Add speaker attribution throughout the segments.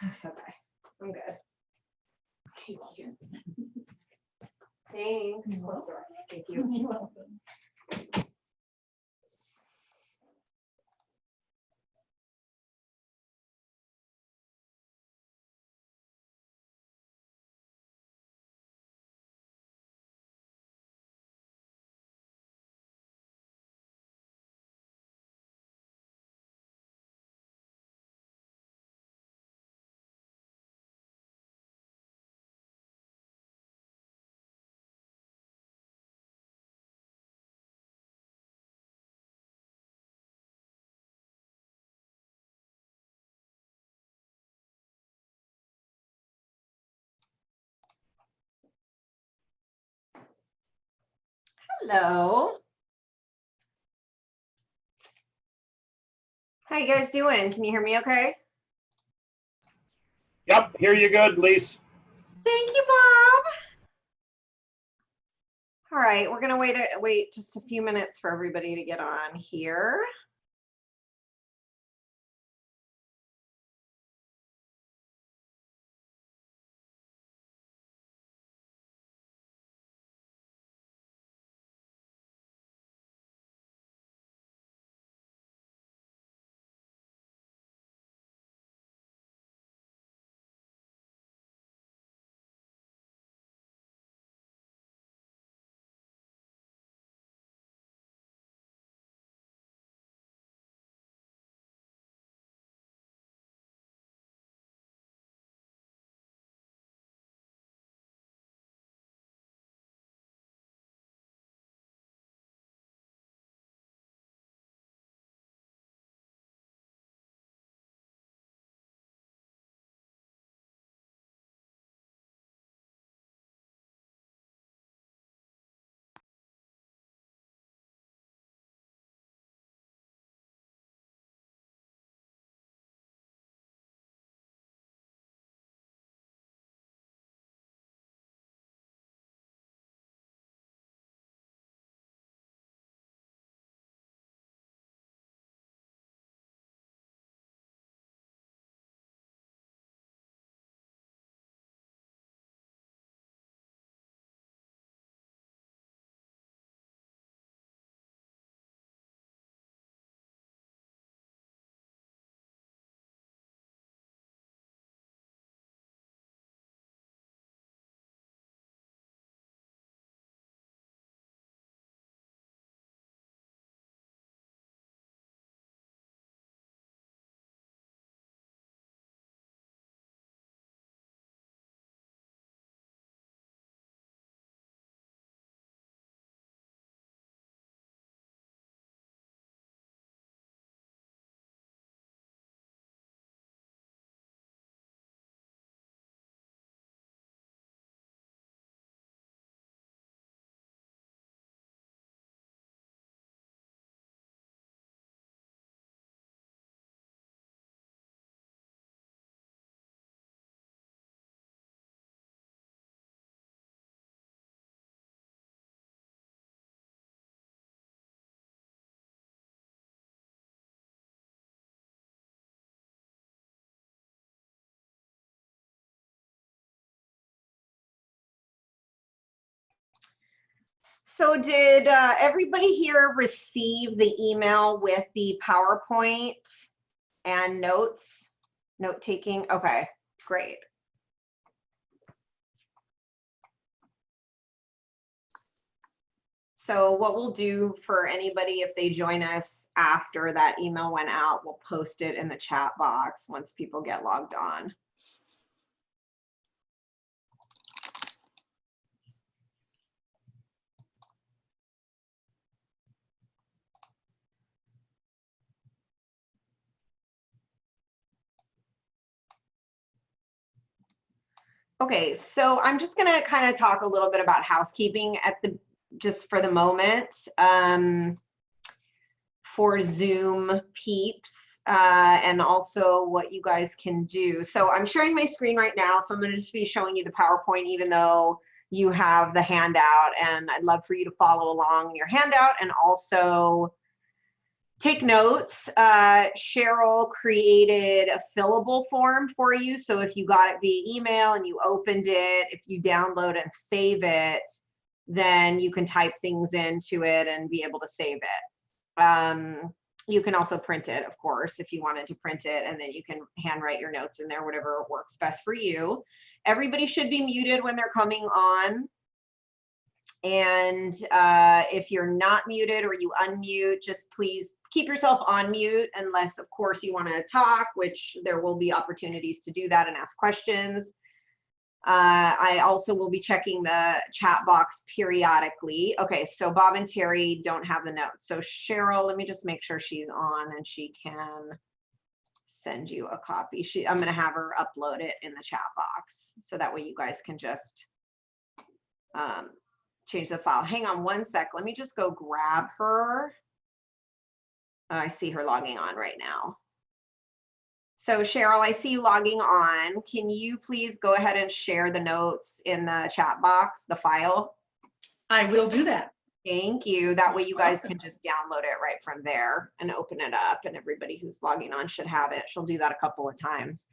Speaker 1: That's okay. I'm good.
Speaker 2: Thank you.
Speaker 1: Thanks.
Speaker 2: You're
Speaker 1: Thank you.
Speaker 2: You're welcome.
Speaker 1: Hello. How you guys doing? Can you hear me okay?
Speaker 3: Yep, hear you good, Lise.
Speaker 1: Thank you, Bob. All right, we're gonna wait just a few minutes for everybody to get on here. So did everybody here receive the email with the PowerPoint and notes, note taking? Okay, great. So what we'll do for anybody, if they join us after that email went out, we'll post it in the chat box once people get logged on. Okay, so I'm just gonna kind of talk a little bit about housekeeping at the, just for the moment, for Zoom peeps, and also what you guys can do. So I'm sharing my screen right now, so I'm gonna just be showing you the PowerPoint even though you have the handout, and I'd love for you to follow along in your handout and also Take notes. Cheryl created a fillable form for you. So if you got it via email and you opened it, if you download and save it, then you can type things into it and be able to save it. You can also print it, of course, if you wanted to print it, and then you can handwrite your notes in there, whatever works best for you. Everybody should be muted when they're coming on. And if you're not muted or you unmute, just please keep yourself on mute unless, of course, you want to talk, which there will be opportunities to do that and ask questions. I also will be checking the chat box periodically. Okay, so Bob and Terry don't have the notes. So Cheryl, let me just make sure she's on and she can send you a copy. I'm going to have her upload it in the chat box so that way you guys can just change the file. Hang on one sec. Let me just go grab her. I see her logging on right now. So Cheryl, I see you logging on. Can you please go ahead and share the notes in the chat box, the file?
Speaker 2: I will do that.
Speaker 1: Thank you. That way you guys can just download it right from there and open it up, and everybody who's logging on should have it. She'll do that a couple of times.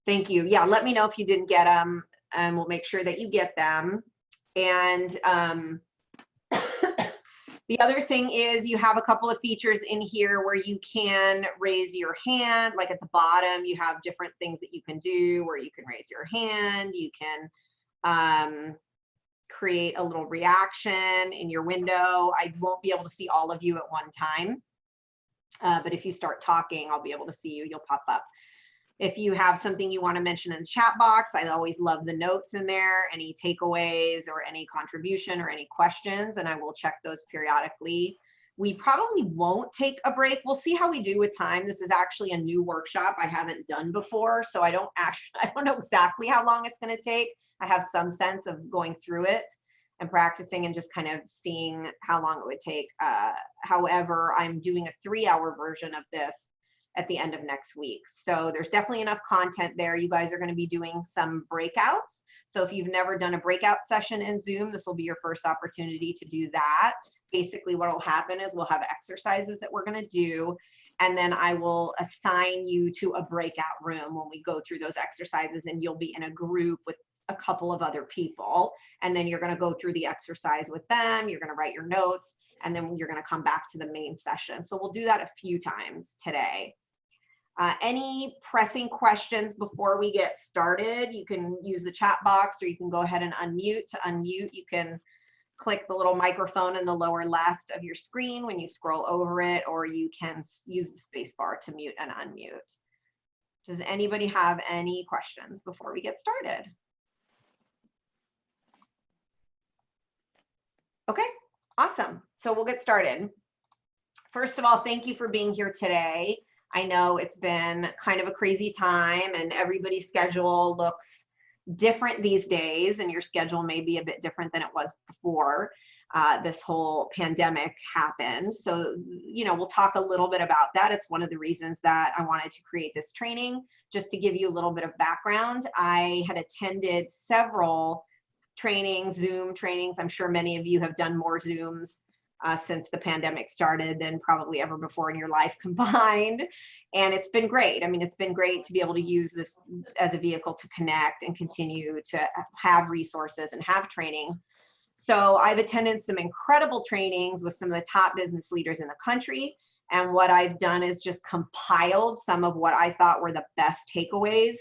Speaker 1: Thank you. Yeah, let me know if you didn't get them, and we'll make sure that you get them. And the other thing is you have a couple of features in here where you can raise your hand. Like at the bottom, you have different things that you can do where you can raise your hand. You can create a little reaction in your window. I won't be able to see all of you at one time, but if you start talking, I'll be able to see you. You'll pop up. If you have something you want to mention in the chat box, I always love the notes in there, any takeaways or any contribution or any questions, and I will check those periodically. We probably won't take a break. We'll see how we do with time. This is actually a new workshop I haven't done before, so I don't know exactly how long it's going to take. I have some sense of going through it and practicing and just kind of seeing how long it would take. However, I'm doing a 3-hour version of this at the end of next week. So there's definitely enough content there. You guys are going to be doing some breakouts. So if you've never done a breakout session in Zoom, this will be your first opportunity to do that. Basically what will happen is we'll have exercises that we're going to do, and then I will assign you to a breakout room when we go through those exercises, and you'll be in a group with a couple of other people, and then you're going to go through the exercise with them. You're going to write your notes, and then you're going to come back to the main session. So we'll do that a few times today. Any pressing questions before we get started, you can use the chat box, or you can go ahead and unmute. To unmute, you can click the little microphone in the lower left of your screen when you scroll over it, or you can use the space bar to mute and unmute. Does anybody have any questions before we get started? Okay, awesome. So we'll get started. First of all, thank you for being here today. I know it's been kind of a crazy time and everybody's schedule looks different these days, and your schedule may be a bit different than it was before this whole pandemic happened. So, you know, we'll talk a little bit about that. It's one of the reasons that I wanted to create this training, just to give you a little bit of background. I had attended several trainings, Zoom trainings. I'm sure many of you have done more Zooms since the pandemic started than probably ever before in your life combined. And it's been great. I mean, it's been great to be able to use this as a vehicle to connect and continue to have resources and have training. So I've attended some incredible trainings with some of the top business leaders in the country. And what I've done is just compiled some of what I thought were the best takeaways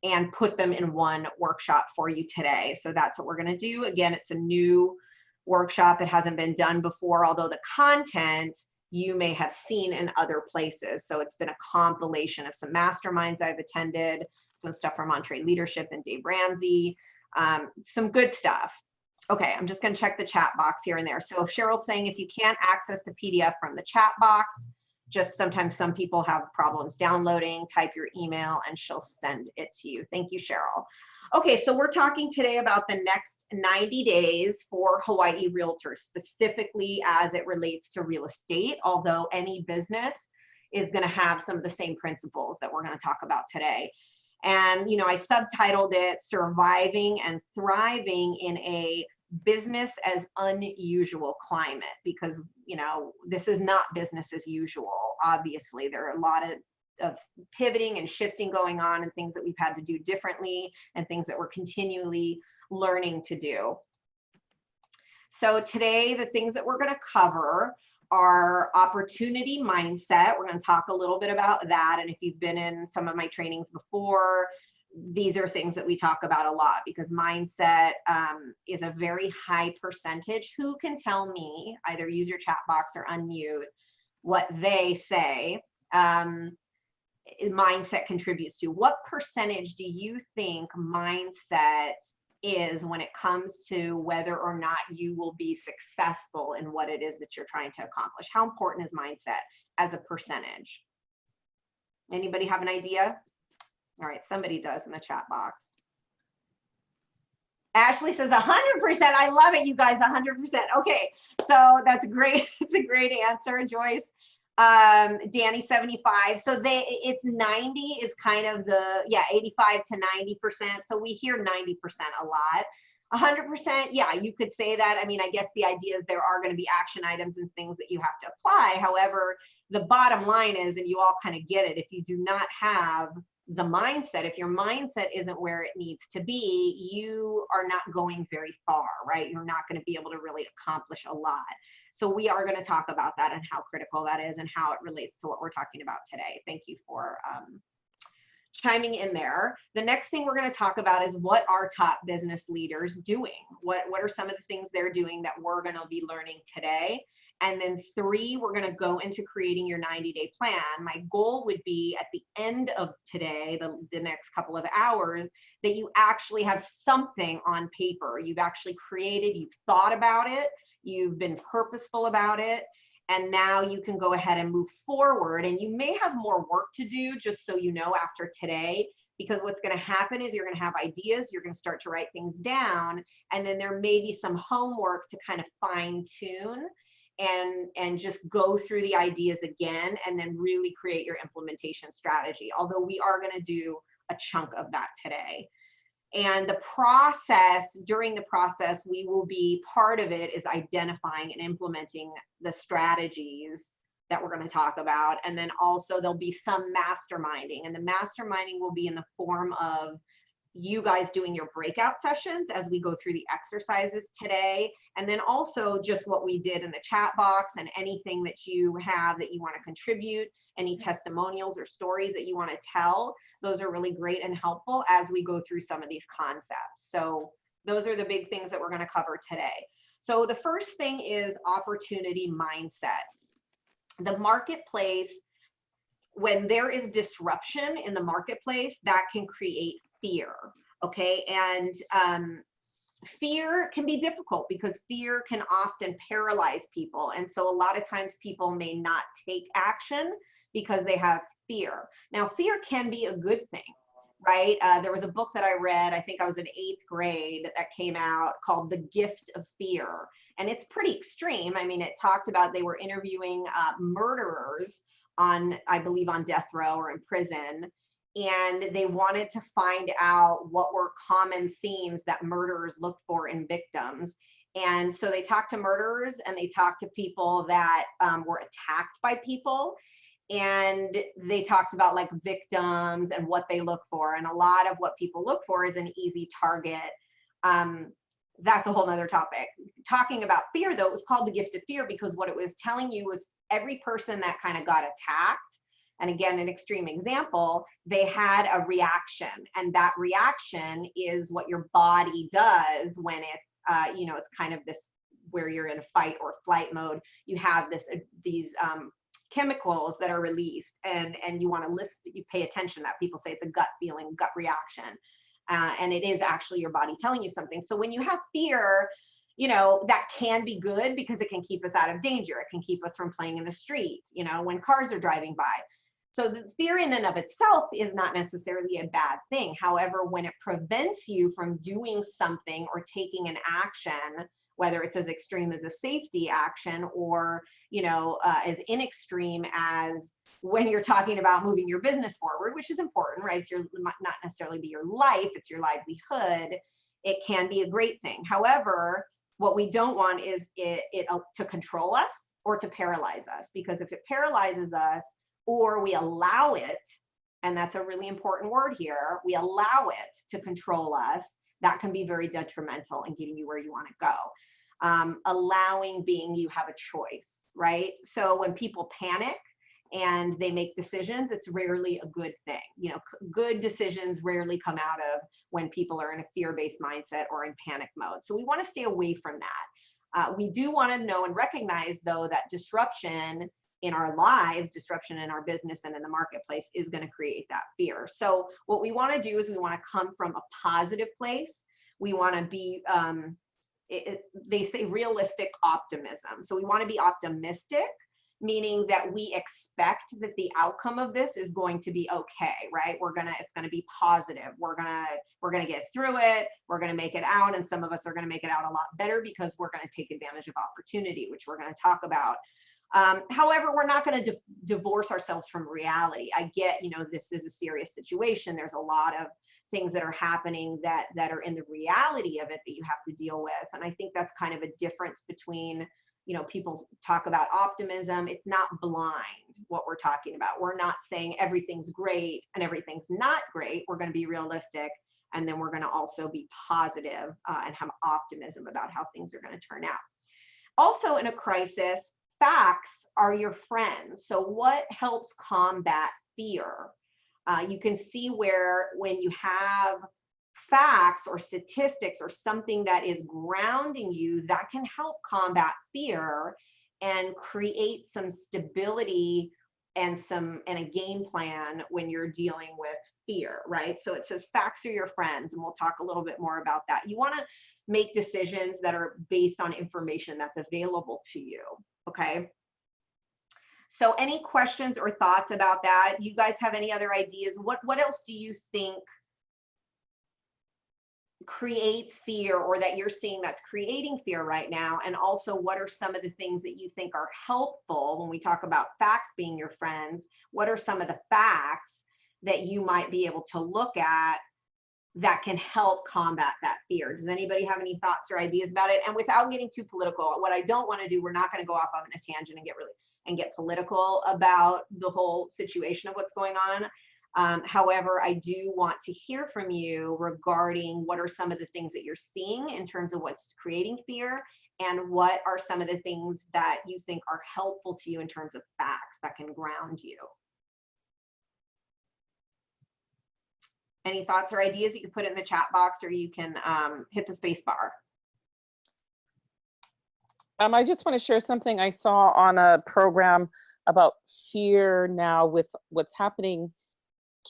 Speaker 1: and put them in one workshop for you today. So that's what we're going to do. Again, it's a new workshop. It hasn't been done before, although the content you may have seen in other places. So it's been a compilation of some masterminds I've attended, some stuff from EntreLeadership and Dave Ramsey, some good stuff. Okay, I'm just going to check the chat box here and there. So Cheryl's saying if you can't access the PDF from the chat box, just sometimes some people have problems downloading, type your email and she'll send it to you. Thank you, Cheryl. Okay, so we're talking today about the next 90 days for Hawaii Realtors, specifically as it relates to real estate, although any business is going to have some of the same principles that we're going to talk about today. And, you know, I subtitled it Surviving and Thriving in a business as unusual climate, because, you know, this is not business as usual. Obviously, there are a lot of pivoting and shifting going on, and things that we've had to do differently, and things that we're continually learning to do. So today, the things that we're going to cover are opportunity mindset. We're going to talk a little bit about that. And if you've been in some of my trainings before, these are things that we talk about a lot, because mindset is a very high percentage. Who can tell me, either use your chat box or unmute, what they say mindset contributes to? What percentage do you think mindset is when it comes to whether or not you will be successful in what it is that you're trying to accomplish? How important is mindset as a percentage? Anybody have an idea? All right, somebody does in the chat box. Ashley says 100%. I love it, you guys, 100%. Okay, so that's great. It's a great answer, Joyce. Danny 75. So it's 90 is kind of the, yeah, 85 to 90%. So we hear 90% a lot. 100%, yeah, you could say that. I mean, I guess the idea is there are going to be action items and things that you have to apply. However, the bottom line is, and you all kind of get it, if you do not have the mindset, if your mindset isn't where it needs to be, you are not going very far, right? You're not going to be able to really accomplish a lot. So we are going to talk about that and how critical that is and how it relates to what we're talking about today. Thank you for chiming in there. The next thing we're going to talk about is what are top business leaders doing? What are some of the things they're doing that we're going to be learning today? And then 3, we're going to go into creating your 90-day plan. My goal would be at the end of today, the next couple of hours, that you actually have something on paper. You've actually created, you've thought about it, you've been purposeful about it, and now you can go ahead and move forward. And you may have more work to do, just so you know, after today, because what's going to happen is you're going to have ideas, you're going to start to write things down, and then there may be some homework to kind of fine tune and just go through the ideas again, and then really create your implementation strategy. Although we are going to do a chunk of that today. And the process, during the process, we will be, part of it is identifying and implementing the strategies that we're going to talk about. And then also there'll be some masterminding, and the masterminding will be in the form of you guys doing your breakout sessions as we go through the exercises today. And then also just what we did in the chat box, and anything that you have that you want to contribute, any testimonials or stories that you want to tell. Those are really great and helpful as we go through some of these concepts. So those are the big things that we're going to cover today. So the first thing is opportunity mindset. The marketplace, when there is disruption in the marketplace, that can create fear. Okay, and fear can be difficult because fear can often paralyze people. And so a lot of times people may not take action because they have fear. Now, fear can be a good thing, right? There was a book that I read, I think I was in 8th grade, that came out called The Gift of Fear. And it's pretty extreme. I mean, it talked about, they were interviewing murderers on, I believe, on death row or in prison. And they wanted to find out what were common themes that murderers looked for in victims. And so they talked to murderers, and they talked to people that were attacked by people. And they talked about like victims and what they look for. And a lot of what people look for is an easy target. That's a whole nother topic. Talking about fear, though, it was called The Gift of Fear because what it was telling you was every person that kind of got attacked, and again, an extreme example, they had a reaction, and that reaction is what your body does when it's, you know, it's kind of this, where you're in a fight or flight mode. You have these chemicals that are released, and you want to listen, you pay attention to that. People say it's a gut feeling, gut reaction, and it is actually your body telling you something. So when you have fear, you know, that can be good because it can keep us out of danger. It can keep us from playing in the street, you know, when cars are driving by. So the fear in and of itself is not necessarily a bad thing. However, when it prevents you from doing something or taking an action, whether it's as extreme as a safety action or, you know, as in extreme as when you're talking about moving your business forward, which is important, right? It's not necessarily be your life, it's your livelihood. it can be a great thing. However, what we don't want is it to control us or to paralyze us, because if it paralyzes us or we allow it, and that's a really important word here, we allow it to control us, that can be very detrimental in getting you where you want to go. Allowing being you have a choice, right? So when people panic and they make decisions, it's rarely a good thing. You know, good decisions rarely come out of when people are in a fear-based mindset or in panic mode. So we want to stay away from that. We do want to know and recognize, though, that disruption in our lives, disruption in our business and in the marketplace is going to create that fear. So what we want to do is we want to come from a positive place. We want to be, they say realistic optimism. So we want to be optimistic, meaning that we expect that the outcome of this is going to be okay, right? It's gonna be positive. We're gonna get through it. We're gonna make it out, and some of us are gonna make it out a lot better because we're gonna take advantage of opportunity, which we're gonna talk about. However, we're not going to divorce ourselves from reality. I get, you know, this is a serious situation. There's a lot of things that are happening that are in the reality of it that you have to deal with. And I think that's kind of a difference between, you know, people talk about optimism. It's not blind what we're talking about. We're not saying everything's great and everything's not great. We're going to be realistic. And then we're going to also be positive and have optimism about how things are going to turn out. Also, in a crisis, facts are your friends. So what helps combat fear? You can see where when you have facts or statistics or something that is grounding you, that can help combat fear and create some stability and a game plan when you're dealing with fear, right? So it says facts are your friends, and we'll talk a little bit more about that. You want to make decisions that are based on information that's available to you. Okay. So any questions or thoughts about that? You guys have any other ideas? What else do you think creates fear, or that you're seeing that's creating fear right now? And also, what are some of the things that you think are helpful when we talk about facts being your friends? What are some of the facts that you might be able to look at that can help combat that fear? Does anybody have any thoughts or ideas about it? And without getting too political, what I don't want to do, we're not going to go off on a tangent and get political about the whole situation of what's going on. However, I do want to hear from you regarding what are some of the things that you're seeing in terms of what's creating fear, and what are some of the things that you think are helpful to you in terms of facts that can ground you. Any thoughts or ideas? You can put it in the chat box, or you can hit the space bar.
Speaker 3: I just want to share something I saw on a program about fear now with what's happening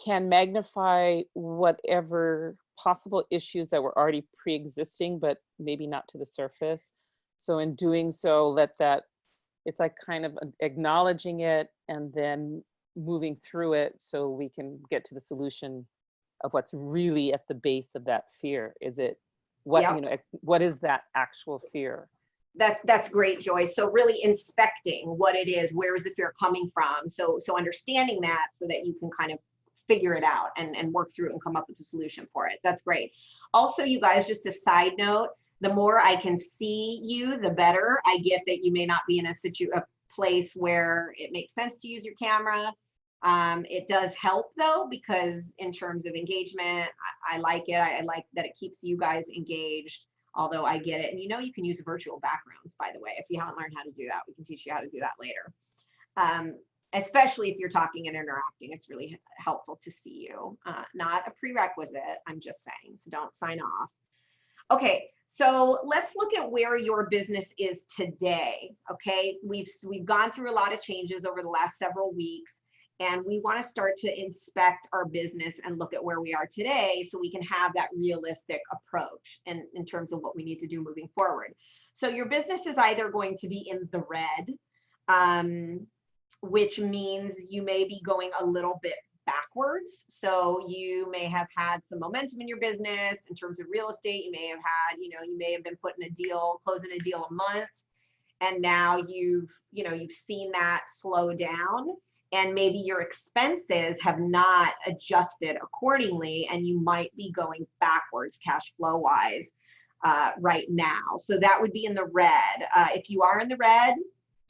Speaker 3: can magnify whatever possible issues that were already pre-existing, but maybe not to the surface. So in doing so, it's like kind of acknowledging it and then moving through it so we can get to the solution of what's really at the base of that fear. Is it what,
Speaker 1: Yep.
Speaker 3: you know, what is that actual fear?
Speaker 1: That's great, Joy. So really inspecting what it is, where is the fear coming from? So understanding that so that you can kind of figure it out and work through it and come up with a solution for it. That's great. Also, you guys, just a side note, the more I can see you, the better. I get that you may not be in a place where it makes sense to use your camera. It does help though, because in terms of engagement, I like it. I like that it keeps you guys engaged, although I get it. And you know, you can use virtual backgrounds, by the way. If you haven't learned how to do that, we can teach you how to do that later. Especially if you're talking and interacting, it's really helpful to see you. Not a prerequisite, I'm just saying, so don't sign off. Okay, so let's look at where your business is today. Okay, we've gone through a lot of changes over the last several weeks, and we want to start to inspect our business and look at where we are today so we can have that realistic approach in terms of what we need to do moving forward. So your business is either going to be in the red, which means you may be going a little bit backwards. So you may have had some momentum in your business in terms of real estate. You may have had, you may have been closing a deal a month, and now you've seen that slow down. and maybe your expenses have not adjusted accordingly, and you might be going backwards cash flow wise right now. So that would be in the red. If you are in the red,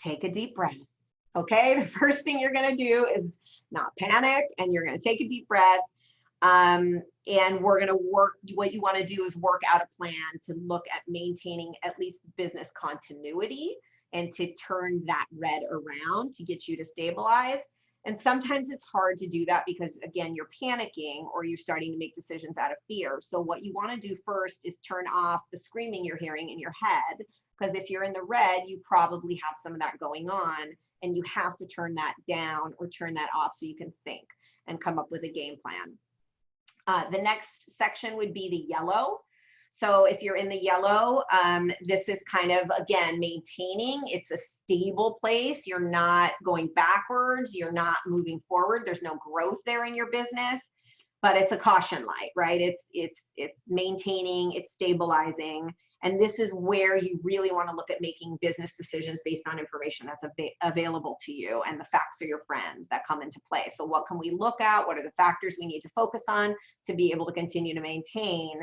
Speaker 1: take a deep breath. Okay, the first thing you're going to do is not panic, and you're going to take a deep breath. And we're going to work, what you want to do is work out a plan to look at maintaining at least business continuity and to turn that red around to get you to stabilize. And sometimes it's hard to do that because, again, you're panicking or you're starting to make decisions out of fear. So what you want to do first is turn off the screaming you're hearing in your head, because if you're in the red, you probably have some of that going on, and you have to turn that down or turn that off so you can think and come up with a game plan. The next section would be the yellow. So if you're in the yellow, this is kind of, again, maintaining. It's a stable place. You're not going backwards. You're not moving forward. There's no growth there in your business, but it's a caution light, right? It's maintaining, it's stabilizing. And this is where you really want to look at making business decisions based on information that's available to you, and the facts are your friends that come into play. So what can we look at? What are the factors we need to focus on to be able to continue to maintain?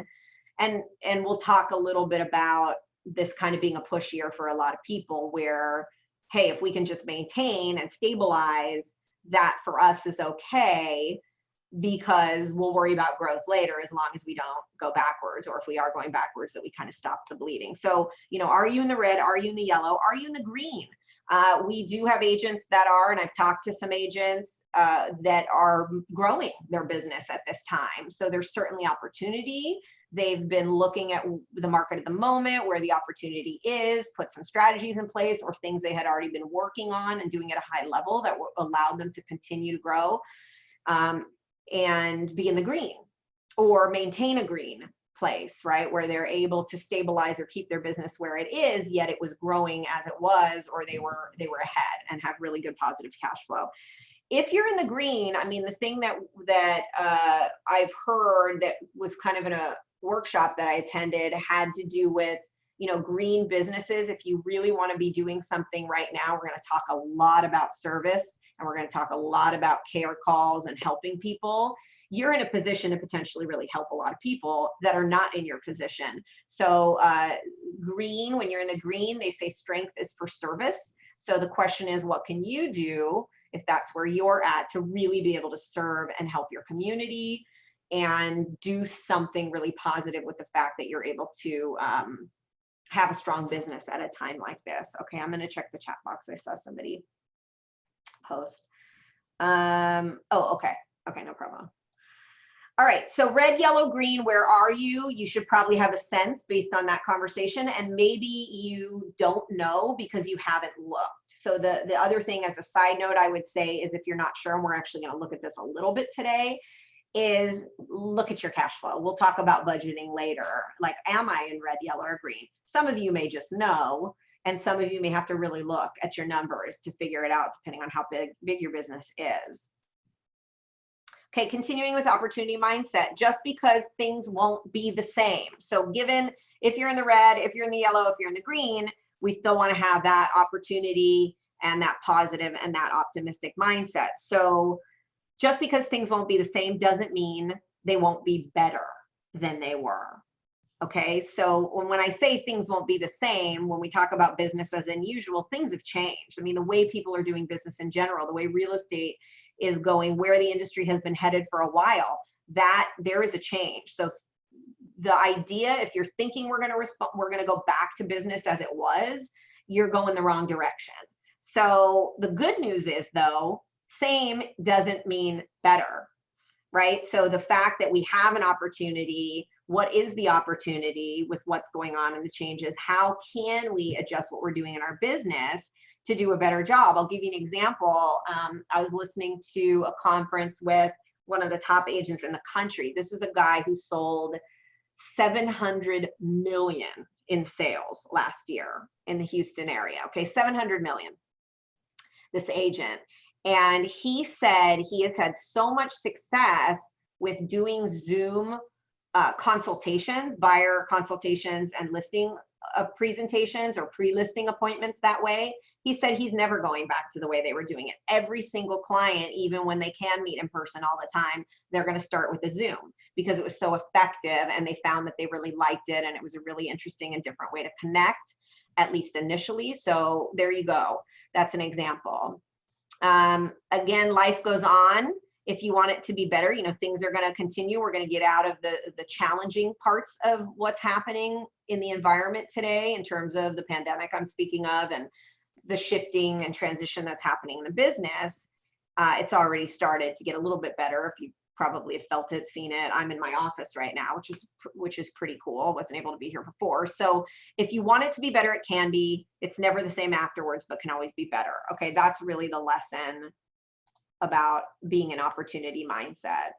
Speaker 1: And we'll talk a little bit about this kind of being a push year for a lot of people where, hey, if we can just maintain and stabilize, that for us is okay, because we'll worry about growth later as long as we don't go backwards, or if we are going backwards, that we kind of stop the bleeding. So, you know, are you in the red? Are you in the yellow? Are you in the green? We do have agents that are, and I've talked to some agents that are growing their business at this time. So there's certainly opportunity. They've been looking at the market at the moment, where the opportunity is, put some strategies in place or things they had already been working on and doing at a high level that will allow them to continue to grow. And be in the green or maintain a green place, right? Where they're able to stabilize or keep their business where it is, yet it was growing as it was, or they were ahead and have really good positive cash flow. If you're in the green, I mean, the thing that I've heard that was kind of in a workshop that I attended had to do with, you know, green businesses. If you really want to be doing something right now, we're going to talk a lot about service, and we're going to talk a lot about care calls and helping people. You're in a position to potentially really help a lot of people that are not in your position. So green, when you're in the green, they say strength is for service. So the question is, what can you do if that's where you're at to really be able to serve and help your community and do something really positive with the fact that you're able to have a strong business at a time like this. Okay, I'm going to check the chat box. I saw somebody post. Oh, okay, no problem. All right, so red, yellow, green, where are you? You should probably have a sense based on that conversation, and maybe you don't know because you haven't looked. So the other thing, as a side note, I would say is, if you're not sure, and we're actually going to look at this a little bit today, is look at your cash flow. We'll talk about budgeting later. Like, am I in red, yellow, or green? Some of you may just know, and some of you may have to really look at your numbers to figure it out, depending on how big your business is. Okay, continuing with opportunity mindset, just because things won't be the same. So given, if you're in the red, if you're in the yellow, if you're in the green, we still want to have that opportunity and that positive and that optimistic mindset. So just because things won't be the same doesn't mean they won't be better than they were. Okay, so when I say things won't be the same, when we talk about business as unusual, things have changed. I mean, the way people are doing business in general, the way real estate is going, where the industry has been headed for a while, that there is a change. So the idea, if you're thinking we're going to go back to business as it was, you're going the wrong direction. So the good news is, though, same doesn't mean better, right? So the fact that we have an opportunity, what is the opportunity with what's going on and the changes? How can we adjust what we're doing in our business to do a better job? I'll give you an example. I was listening to a conference with one of the top agents in the country. This is a guy who sold 700 million in sales last year in the Houston area. Okay, 700 million, this agent. And he said he has had so much success with doing Zoom consultations, buyer consultations, and listing presentations or pre-listing appointments that way, he said he's never going back to the way they were doing it. Every single client, even when they can meet in person all the time, they're going to start with a Zoom because it was so effective, and they found that they really liked it, and it was a really interesting and different way to connect, at least initially. So there you go. That's an example. Again, life goes on. If you want it to be better, things are going to continue. We're going to get out of the challenging parts of what's happening in the environment today in terms of the pandemic I'm speaking of, and the shifting and transition that's happening in the business. It's already started to get a little bit better. If you probably have felt it, seen it. I'm in my office right now, which is pretty cool. Wasn't able to be here before. So if you want it to be better, it can be. It's never the same afterwards, but can always be better. Okay, that's really the lesson about being an opportunity mindset.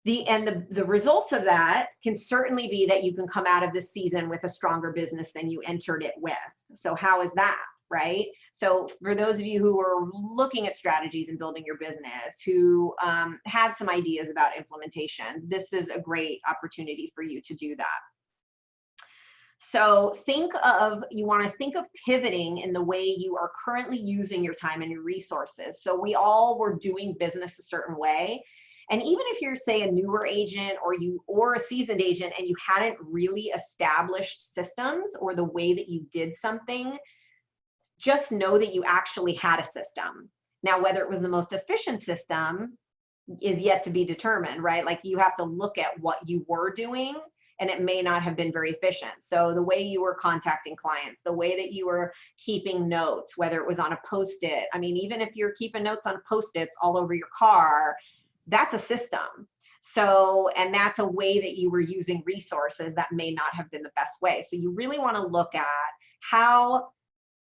Speaker 1: The results of that can certainly be that you can come out of this season with a stronger business than you entered it with. So how is that, right? So for those of you who are looking at strategies and building your business, who had some ideas about implementation, this is a great opportunity for you to do that. So you want to think of pivoting in the way you are currently using your time and your resources. So we all were doing business a certain way. And even if you're, say, a newer agent or a seasoned agent, and you hadn't really established systems or the way that you did something, just know that you actually had a system. Now, whether it was the most efficient system is yet to be determined, right? Like, you have to look at what you were doing, and it may not have been very efficient. So the way you were contacting clients, the way that you were keeping notes, whether it was on a Post-it, I mean, even if you're keeping notes on Post-its all over your car, that's a system. So, and that's a way that you were using resources that may not have been the best way. So you really want to look at, how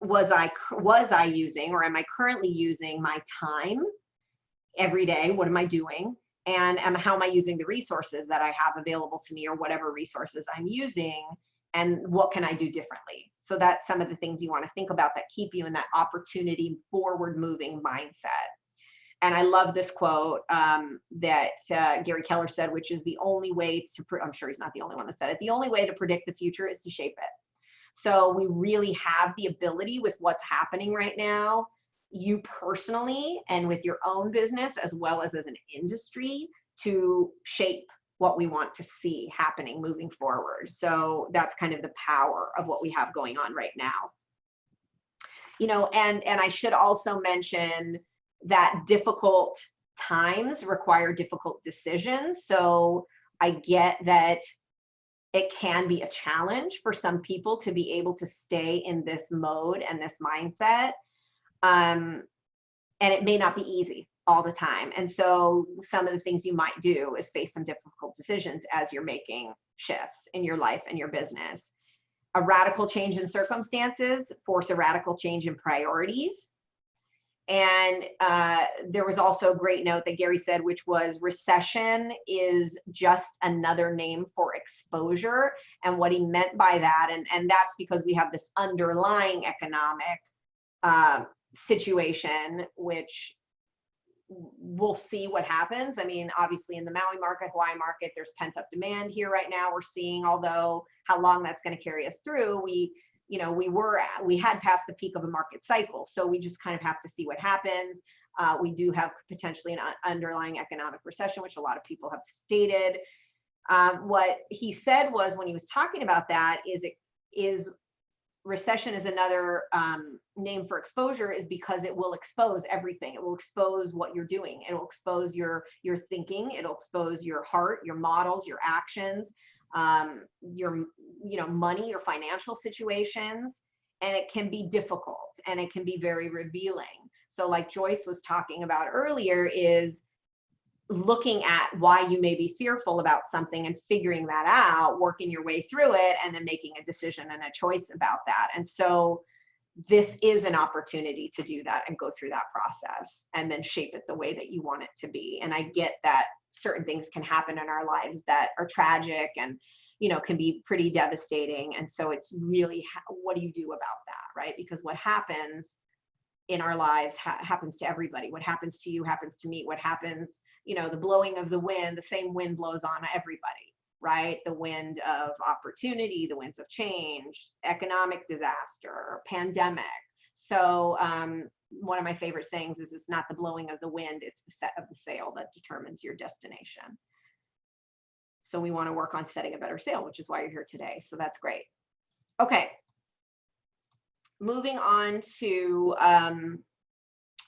Speaker 1: was I using, or am I currently using my time every day? What am I doing? And how am I using the resources that I have available to me, or whatever resources I'm using, and what can I do differently? So that's some of the things you want to think about that keep you in that opportunity forward moving mindset. And I love this quote that Gary Keller said, which is, the only way to, I'm sure he's not the only one that said it, the only way to predict the future is to shape it. So we really have the ability with what's happening right now, you personally and with your own business, as well as an industry, to shape what we want to see happening moving forward. So that's kind of the power of what we have going on right now. And I should also mention that difficult times require difficult decisions. So I get that it can be a challenge for some people to be able to stay in this mode and this mindset. And it may not be easy all the time. And so some of the things you might do is face some difficult decisions as you're making shifts in your life and your business. A radical change in circumstances force a radical change in priorities. And there was also a great note that Gary said, which was, recession is just another name for exposure. And what he meant by that, and that's because we have this underlying economic situation, which we'll see what happens. I mean, obviously in the Maui market, Hawaii market, there's pent up demand here right now. We're seeing, although how long that's going to carry us through, we had passed the peak of a market cycle. So we just kind of have to see what happens. We do have potentially an underlying economic recession, which a lot of people have stated. What he said was, when he was talking about that, is recession is another name for exposure, is because it will expose everything. It will expose what you're doing. It will expose your thinking. It'll expose your heart, your models, your actions, your money, your financial situations. And it can be difficult, and it can be very revealing. So like Joyce was talking about earlier, is looking at why you may be fearful about something and figuring that out, working your way through it, and then making a decision and a choice about that. And so this is an opportunity to do that and go through that process and then shape it the way that you want it to be. And I get that certain things can happen in our lives that are tragic and can be pretty devastating. And so it's really, what do you do about that, right? Because what happens in our lives happens to everybody. What happens to you happens to me. What happens, the blowing of the wind, the same wind blows on everybody, right? The wind of opportunity, the winds of change, economic disaster, pandemic. So one of my favorite sayings is, it's not the blowing of the wind, it's the set of the sail that determines your destination. So we want to work on setting a better sail, which is why you're here today. So that's great. Okay. Moving on to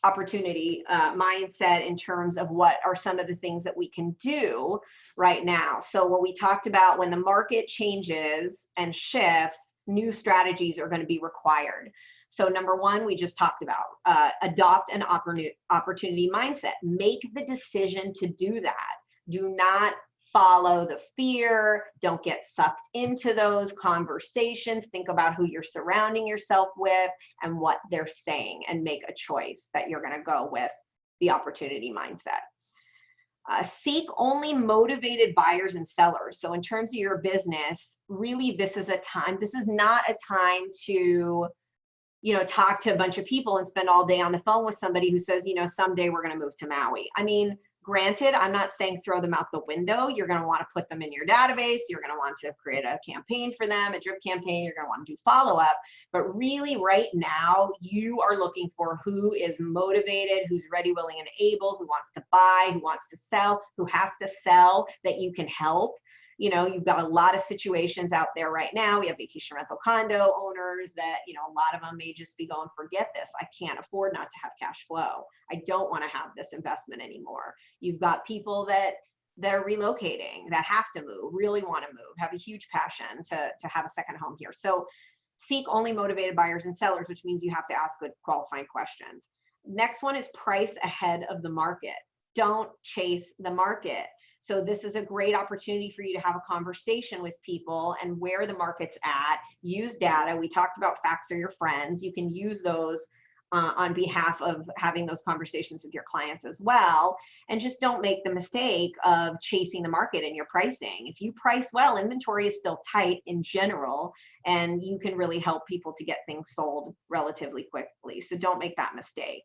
Speaker 1: opportunity mindset in terms of what are some of the things that we can do right now. So what we talked about, when the market changes and shifts, new strategies are going to be required. So number one, we just talked about, adopt an opportunity mindset. Make the decision to do that. Do not follow the fear. Don't get sucked into those conversations. Think about who you're surrounding yourself with and what they're saying, and make a choice that you're going to go with the opportunity mindset. Seek only motivated buyers and sellers. So in terms of your business, really, this is not a time to, talk to a bunch of people and spend all day on the phone with somebody who says, someday we're going to move to Maui. I mean, granted, I'm not saying throw them out the window. You're going to want to put them in your database. You're going to want to create a campaign for them, a drip campaign. You're going to want to do follow-up. But really, right now, you are looking for who is motivated, who's ready, willing, and able, who wants to buy, who wants to sell, who has to sell, that you can help. You've got a lot of situations out there right now. We have vacation rental condo owners that, a lot of them may just be going, forget this. I can't afford not to have cash flow. I don't want to have this investment anymore. You've got people that are relocating, that have to move, really want to move, have a huge passion to have a second home here. So seek only motivated buyers and sellers, which means you have to ask good qualifying questions. Next one is price ahead of the market. Don't chase the market. So this is a great opportunity for you to have a conversation with people and where the market's at. Use data. We talked about facts are your friends. You can use those on behalf of having those conversations with your clients as well. And just don't make the mistake of chasing the market in your pricing. If you price well, inventory is still tight in general, and you can really help people to get things sold relatively quickly. So don't make that mistake.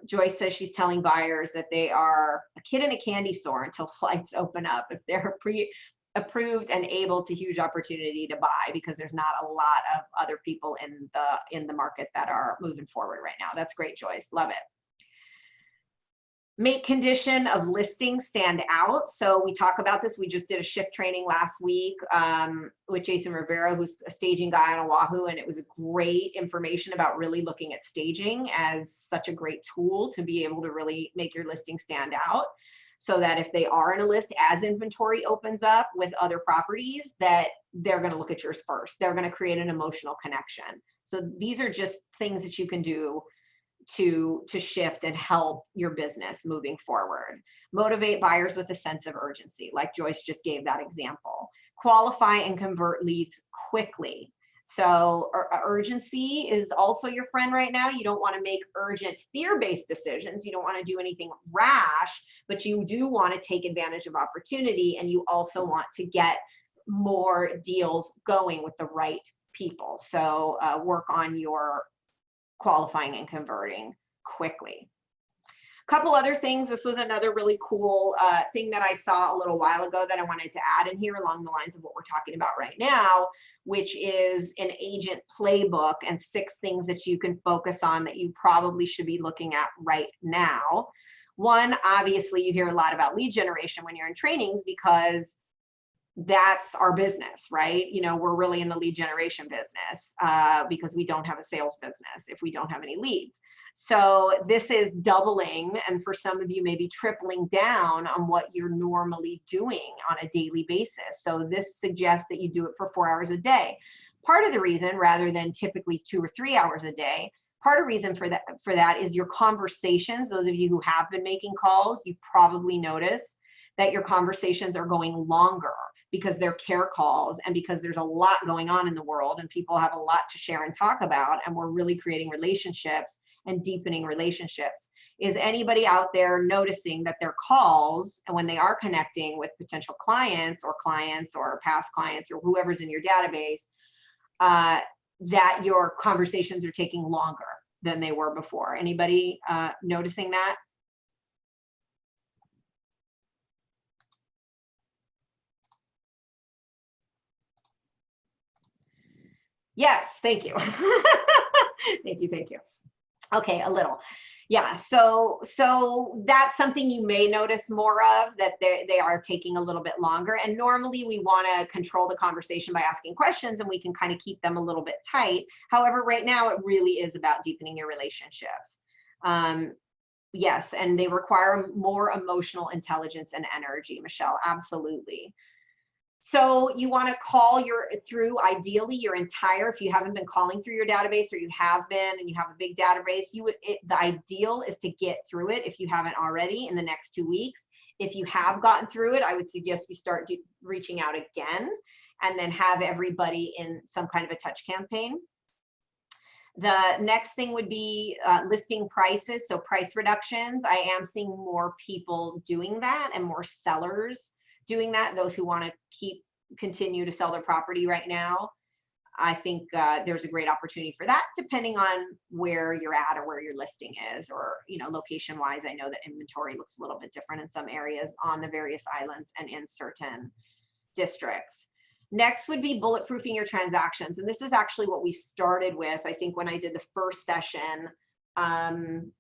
Speaker 1: Joyce says she's telling buyers that they are a kid in a candy store until flights open up. If they're pre-approved and able, to huge opportunity to buy, because there's not a lot of other people in the market that are moving forward right now. That's great, Joyce. Love it. Make condition of listing stand out. So we talk about this. We just did a shift training last week with Jason Rivera, who's a staging guy on Oahu, and it was great information about really looking at staging as such a great tool to be able to really make your listing stand out, so that if they are in a list, as inventory opens up with other properties, that they're going to look at yours first. They're going to create an emotional connection. So these are just things that you can do to shift and help your business moving forward. Motivate buyers with a sense of urgency, like Joyce just gave that example. Qualify and convert leads quickly. So urgency is also your friend right now. You don't want to make urgent fear-based decisions. You don't want to do anything rash, but you do want to take advantage of opportunity, and you also want to get more deals going with the right people. So work on your qualifying and converting quickly. A couple other things. This was another really cool thing that I saw a little while ago that I wanted to add in here along the lines of what we're talking about right now, which is an agent playbook and 6 things that you can focus on that you probably should be looking at right now. One, obviously, you hear a lot about lead generation when you're in trainings, because that's our business, right? We're really in the lead generation business because we don't have a sales business if we don't have any leads. So this is doubling, and for some of you, maybe tripling down on what you're normally doing on a daily basis. So this suggests that you do it for 4 hours a day. Part of the reason, rather than typically 2 or 3 hours a day, part of the reason for that is your conversations. Those of you who have been making calls, you probably notice that your conversations are going longer, because they're care calls and because there's a lot going on in the world and people have a lot to share and talk about, and we're really creating relationships and deepening relationships. Is anybody out there noticing that their calls, and when they are connecting with potential clients or past clients or whoever's in your database, that your conversations are taking longer than they were before? Anybody noticing that? Yes, thank you. Thank you, thank you. Okay, a little. Yeah, so that's something you may notice more of, that they are taking a little bit longer. And normally we want to control the conversation by asking questions, and we can kind of keep them a little bit tight. However, right now it really is about deepening your relationships. Yes, and they require more emotional intelligence and energy, Michelle, absolutely. So you want to call through ideally your entire, if you haven't been calling through your database, or you have been and you have a big database, the ideal is to get through it if you haven't already in the next 2 weeks. If you have gotten through it, I would suggest you start reaching out again, and then have everybody in some kind of a touch campaign. The next thing would be listing prices, so price reductions. I am seeing more people doing that, and more sellers doing that, those who want to continue to sell their property right now. I think there's a great opportunity for that, depending on where you're at or where your listing is, or location wise. I know that inventory looks a little bit different in some areas on the various islands and in certain districts. Next would be bulletproofing your transactions, and this is actually what we started with, I think, when I did the first session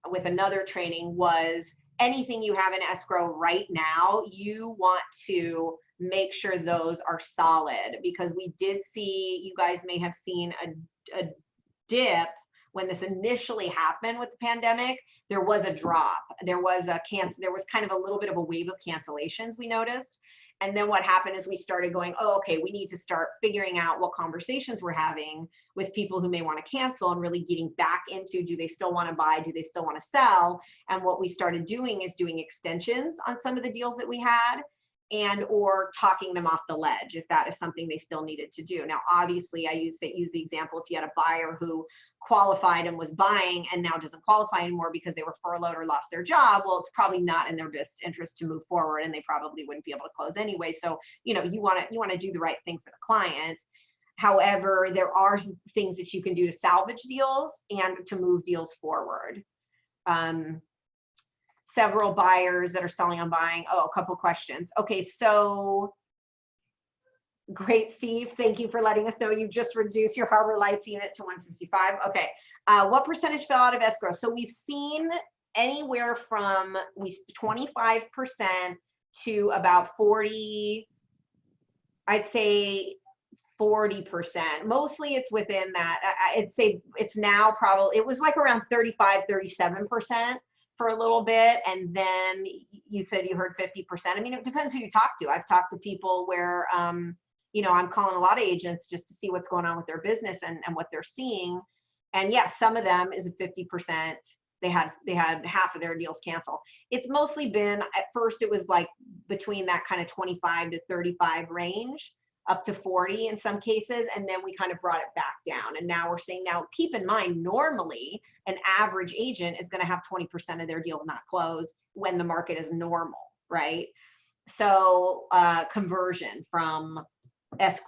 Speaker 1: with another training. Was anything you have in escrow right now, you want to make sure those are solid, because we did see, you guys may have seen a dip when this initially happened with the pandemic. There was a drop, there was kind of a little bit of a wave of cancellations we noticed. And then what happened is we started going, oh, okay, we need to start figuring out what conversations we're having with people who may want to cancel, and really getting back into, do they still want to buy? Do they still want to sell? And what we started doing is doing extensions on some of the deals that we had, and or talking them off the ledge if that is something they still needed to do. Now, obviously, I use the example, if you had a buyer who qualified and was buying and now doesn't qualify anymore because they were furloughed or lost their job, well, it's probably not in their best interest to move forward, and they probably wouldn't be able to close anyway. So you want to do the right thing for the client. However, there are things that you can do to salvage deals and to move deals forward. Several buyers that are stalling on buying. Oh, a couple questions. Okay, so great, Steve. Thank you for letting us know you've just reduced your Harbor Lights unit to 155. Okay, what percentage fell out of escrow? So we've seen anywhere from 25% to about 40, I'd say 40%. Mostly it's within that. I'd say it's now probably, it was like around 35, 37% for a little bit. And then you said you heard 50%. I mean, it depends who you talk to. I've talked to people where, I'm calling a lot of agents just to see what's going on with their business and what they're seeing. And yes, some of them is a 50%. They had half of their deals canceled. It's mostly been, at first it was like between that kind of 25 to 35 range, up to 40 in some cases, and then we kind of brought it back down. And now we're saying, now keep in mind, normally an average agent is going to have 20% of their deals not close when the market is normal, right? So conversion from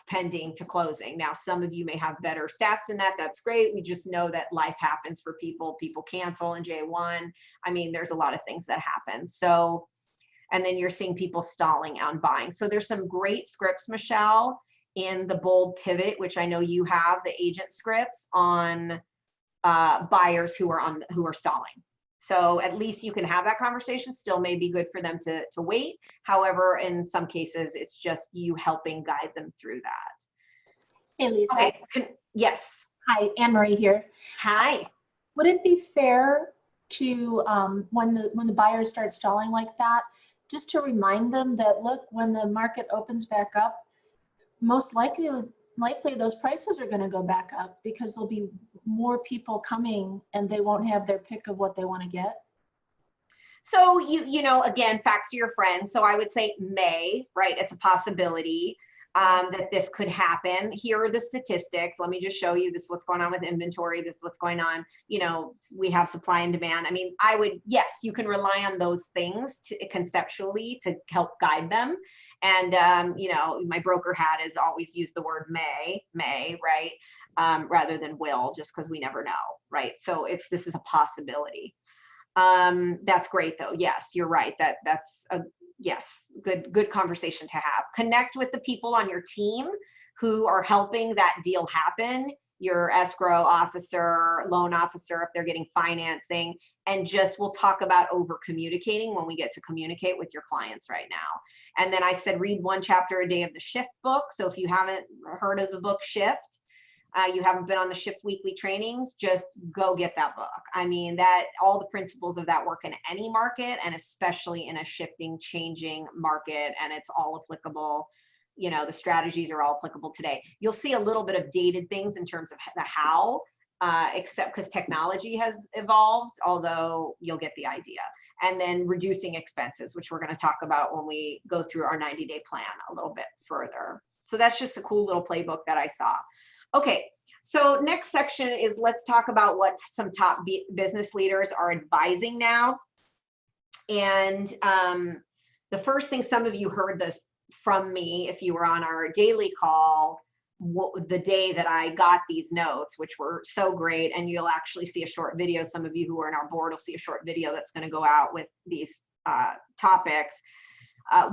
Speaker 1: pending to closing. Now, some of you may have better stats than that. That's great. We just know that life happens for people. People cancel in J1. I mean, there's a lot of things that happen. So, and then you're seeing people stalling on buying. So there's some great scripts, Michelle, in the Bold Pivot, which I know you have, the agent scripts on buyers who are stalling. So at least you can have that conversation. Still may be good for them to wait. However, in some cases, it's just you helping guide them through that.
Speaker 4: Hey, Lisa.
Speaker 1: Okay. Yes.
Speaker 4: Hi, Anne-Marie here.
Speaker 1: Hi.
Speaker 4: Would it be fair to, when the buyers start stalling like that, just to remind them that, look, when the market opens back up, most likely those prices are going to go back up because there'll be more people coming and they won't have their pick of what they want to get?
Speaker 1: So again, facts are your friends. So I would say May, right? It's a possibility that this could happen. Here are the statistics. Let me just show you, this is what's going on with inventory. This is what's going on. We have supply and demand. I mean, yes, you can rely on those things conceptually to help guide them. And, my broker hat has always used the word may, right? Rather than will, just because we never know, right? So if this is a possibility. That's great though. Yes, you're right. That's a good conversation to have. Connect with the people on your team who are helping that deal happen. your escrow officer, loan officer, if they're getting financing, and just we'll talk about over communicating when we get to communicate with your clients right now. And then I said, read 1 chapter a day of the Shift book. So if you haven't heard of the book Shift, you haven't been on the Shift weekly trainings, just go get that book. I mean, that all the principles of that work in any market, and especially in a shifting, changing market, and it's all applicable. You know, the strategies are all applicable today. You'll see a little bit of dated things in terms of the how, except because technology has evolved, although you'll get the idea. And then reducing expenses, which we're going to talk about when we go through our 90-day plan a little bit further. So that's just a cool little playbook that I saw. Okay, so next section is let's talk about what some top business leaders are advising now. And the first thing, some of you heard this from me if you were on our daily call the day that I got these notes, which were so great. And you'll actually see a short video. Some of you who are in our board will see a short video that's going to go out with these topics.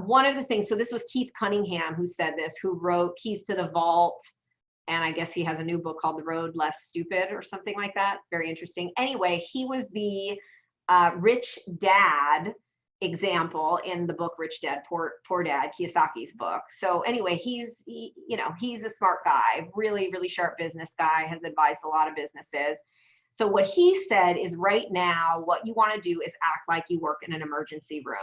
Speaker 1: One of the things, so this was Keith Cunningham who said this, who wrote Keys to the Vault. And I guess he has a new book called The Road Less Stupid or something like that. Very interesting. Anyway, he was the rich dad example in the book Rich Dad Poor Dad, Kiyosaki's book. So anyway, he's a smart guy, really sharp business guy, has advised a lot of businesses. So what he said is right now what you want to do is act like you work in an emergency room.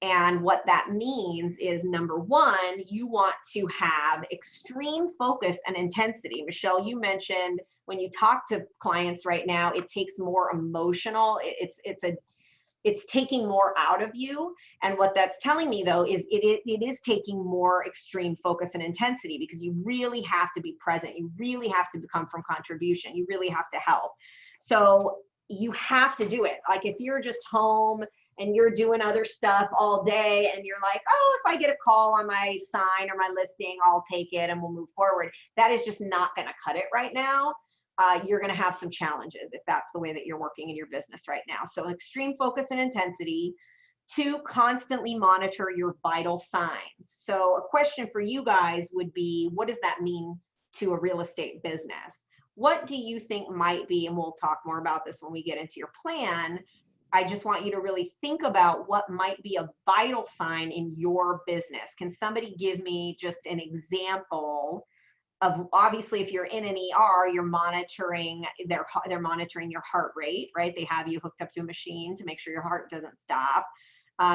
Speaker 1: And what that means is, number one, you want to have extreme focus and intensity. Michelle, you mentioned when you talk to clients right now, it takes more emotional, it's taking more out of you. And what that's telling me though is it is taking more extreme focus and intensity, because you really have to be present. You really have to come from contribution. You really have to help. So you have to do it. Like if you're just home and you're doing other stuff all day and you're like, oh, if I get a call on my sign or my listing, I'll take it and we'll move forward. That is just not going to cut it right now. You're going to have some challenges if that's the way that you're working in your business right now. So extreme focus and intensity. 2, constantly monitor your vital signs. So a question for you guys would be, what does that mean to a real estate business? What do you think might be, and we'll talk more about this when we get into your plan. I just want you to really think about what might be a vital sign in your business. Can somebody give me just an example of, obviously, if you're in an ER, you're monitoring, they're monitoring your heart rate, right? They have you hooked up to a machine to make sure your heart doesn't stop.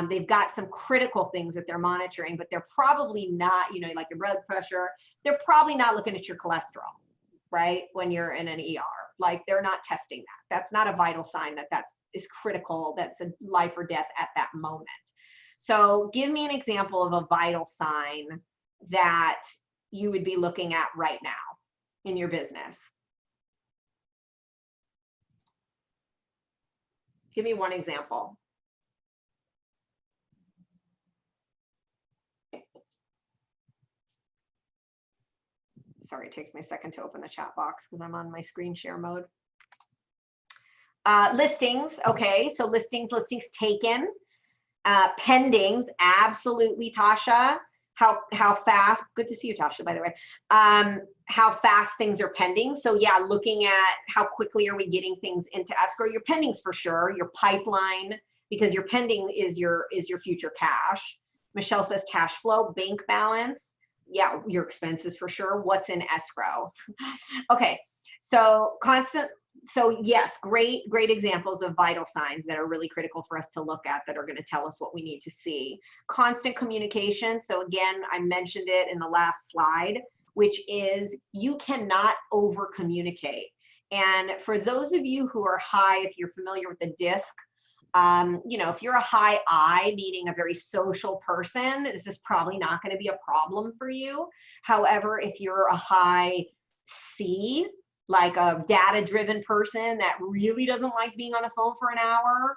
Speaker 1: They've got some critical things that they're monitoring, but they're probably not, like your blood pressure, they're probably not looking at your cholesterol, right? When you're in an ER, like they're not testing that. That's not a vital sign that is critical, that's a life or death at that moment. So give me an example of a vital sign that you would be looking at right now in your business. Give me one example. Sorry, it takes me a second to open the chat box because I'm on my screen share mode. Listings, okay, so listings taken. Pendings, absolutely, Tasha. How fast, good to see you, Tasha, by the way. How fast things are pending. So yeah, looking at how quickly are we getting things into escrow. Your pendings for sure, your pipeline, because your pending is your future cash. Michelle says cash flow, bank balance. Yeah, your expenses for sure. What's in escrow? Okay, so yes, great examples of vital signs that are really critical for us to look at, that are going to tell us what we need to see. Constant communication. So again, I mentioned it in the last slide, which is you cannot over communicate. And for those of you who are high, if you're familiar with the DISC, if you're a high I, meaning a very social person, this is probably not going to be a problem for you. However, if you're a high C, like a data-driven person that really doesn't like being on the phone for an hour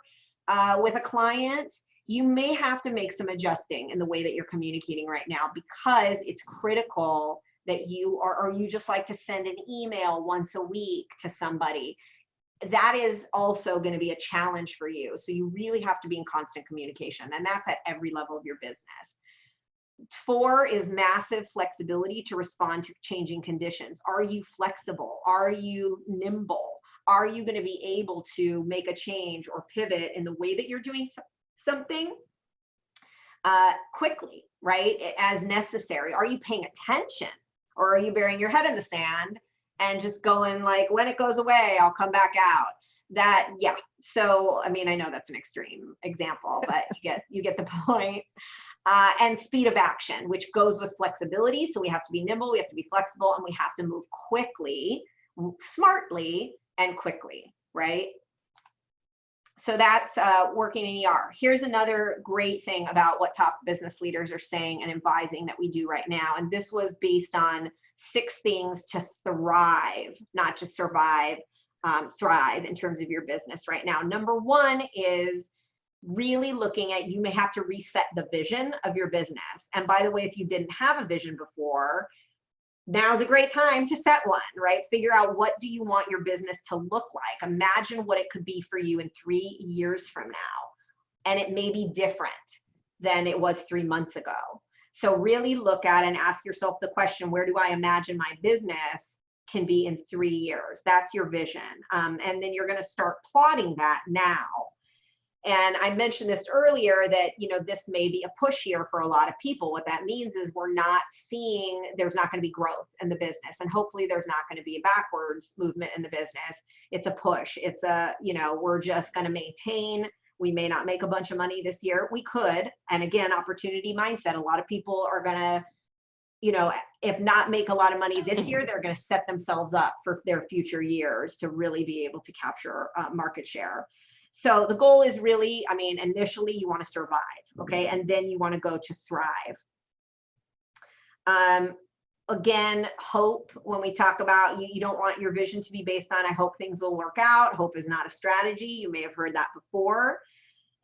Speaker 1: with a client, you may have to make some adjusting in the way that you're communicating right now, because it's critical that or you just like to send an email once a week to somebody. That is also going to be a challenge for you. So you really have to be in constant communication, and that's at every level of your business. 4 is massive flexibility to respond to changing conditions. Are you flexible? Are you nimble? Are you going to be able to make a change or pivot in the way that you're doing something quickly, right? As necessary. Are you paying attention, or are you burying your head in the sand and just going like, when it goes away, I'll come back out? That, yeah. So, I mean, I know that's an extreme example, but you get the point. And speed of action, which goes with flexibility. So we have to be nimble, we have to be flexible, and we have to move quickly, smartly, and quickly, right? So that's working in ER. Here's another great thing about what top business leaders are saying and advising that we do right now. And this was based on 6 things to thrive, not just survive, thrive in terms of your business right now. Number 1 is really looking at, you may have to reset the vision of your business. And by the way, if you didn't have a vision before, now's a great time to set one, right? Figure out, what do you want your business to look like? Imagine what it could be for you in 3 years from now. And it may be different than it was 3 months ago. So really look at and ask yourself the question, where do I imagine my business can be in 3 years? That's your vision. And then you're going to start plotting that now. And I mentioned this earlier that, you know, this may be a push year for a lot of people. What that means is we're not seeing, there's not going to be growth in the business. And hopefully there's not going to be a backwards movement in the business. It's a push. It's a, you know, we're just going to maintain. We may not make a bunch of money this year. We could. And again, opportunity mindset. A lot of people are going to, you know, if not make a lot of money this year, they're going to set themselves up for their future years to really be able to capture market share. So the goal is really, I mean, initially you want to survive, okay? And then you want to go to thrive. Again, hope, when we talk about, you don't want your vision to be based on, I hope things will work out. Hope is not a strategy. You may have heard that before.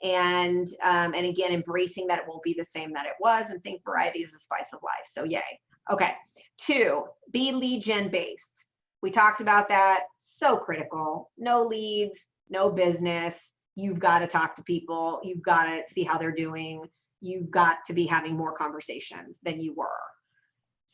Speaker 1: And again, embracing that it won't be the same that it was, and think variety is the spice of life. So yay. Okay. 2, be lead gen based. We talked about that. So critical. No leads, no business. You've got to talk to people. You've got to see how they're doing. You've got to be having more conversations than you were.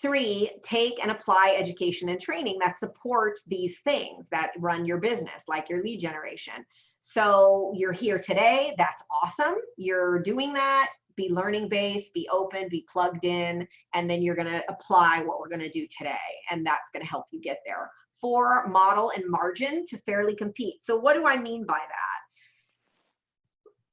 Speaker 1: 3, take and apply education and training that supports these things that run your business, like your lead generation. So you're here today. That's awesome. You're doing that. Be learning based, be open, be plugged in, and then you're going to apply what we're going to do today. And that's going to help you get there. 4, model and margin to fairly compete. So what do I mean by that?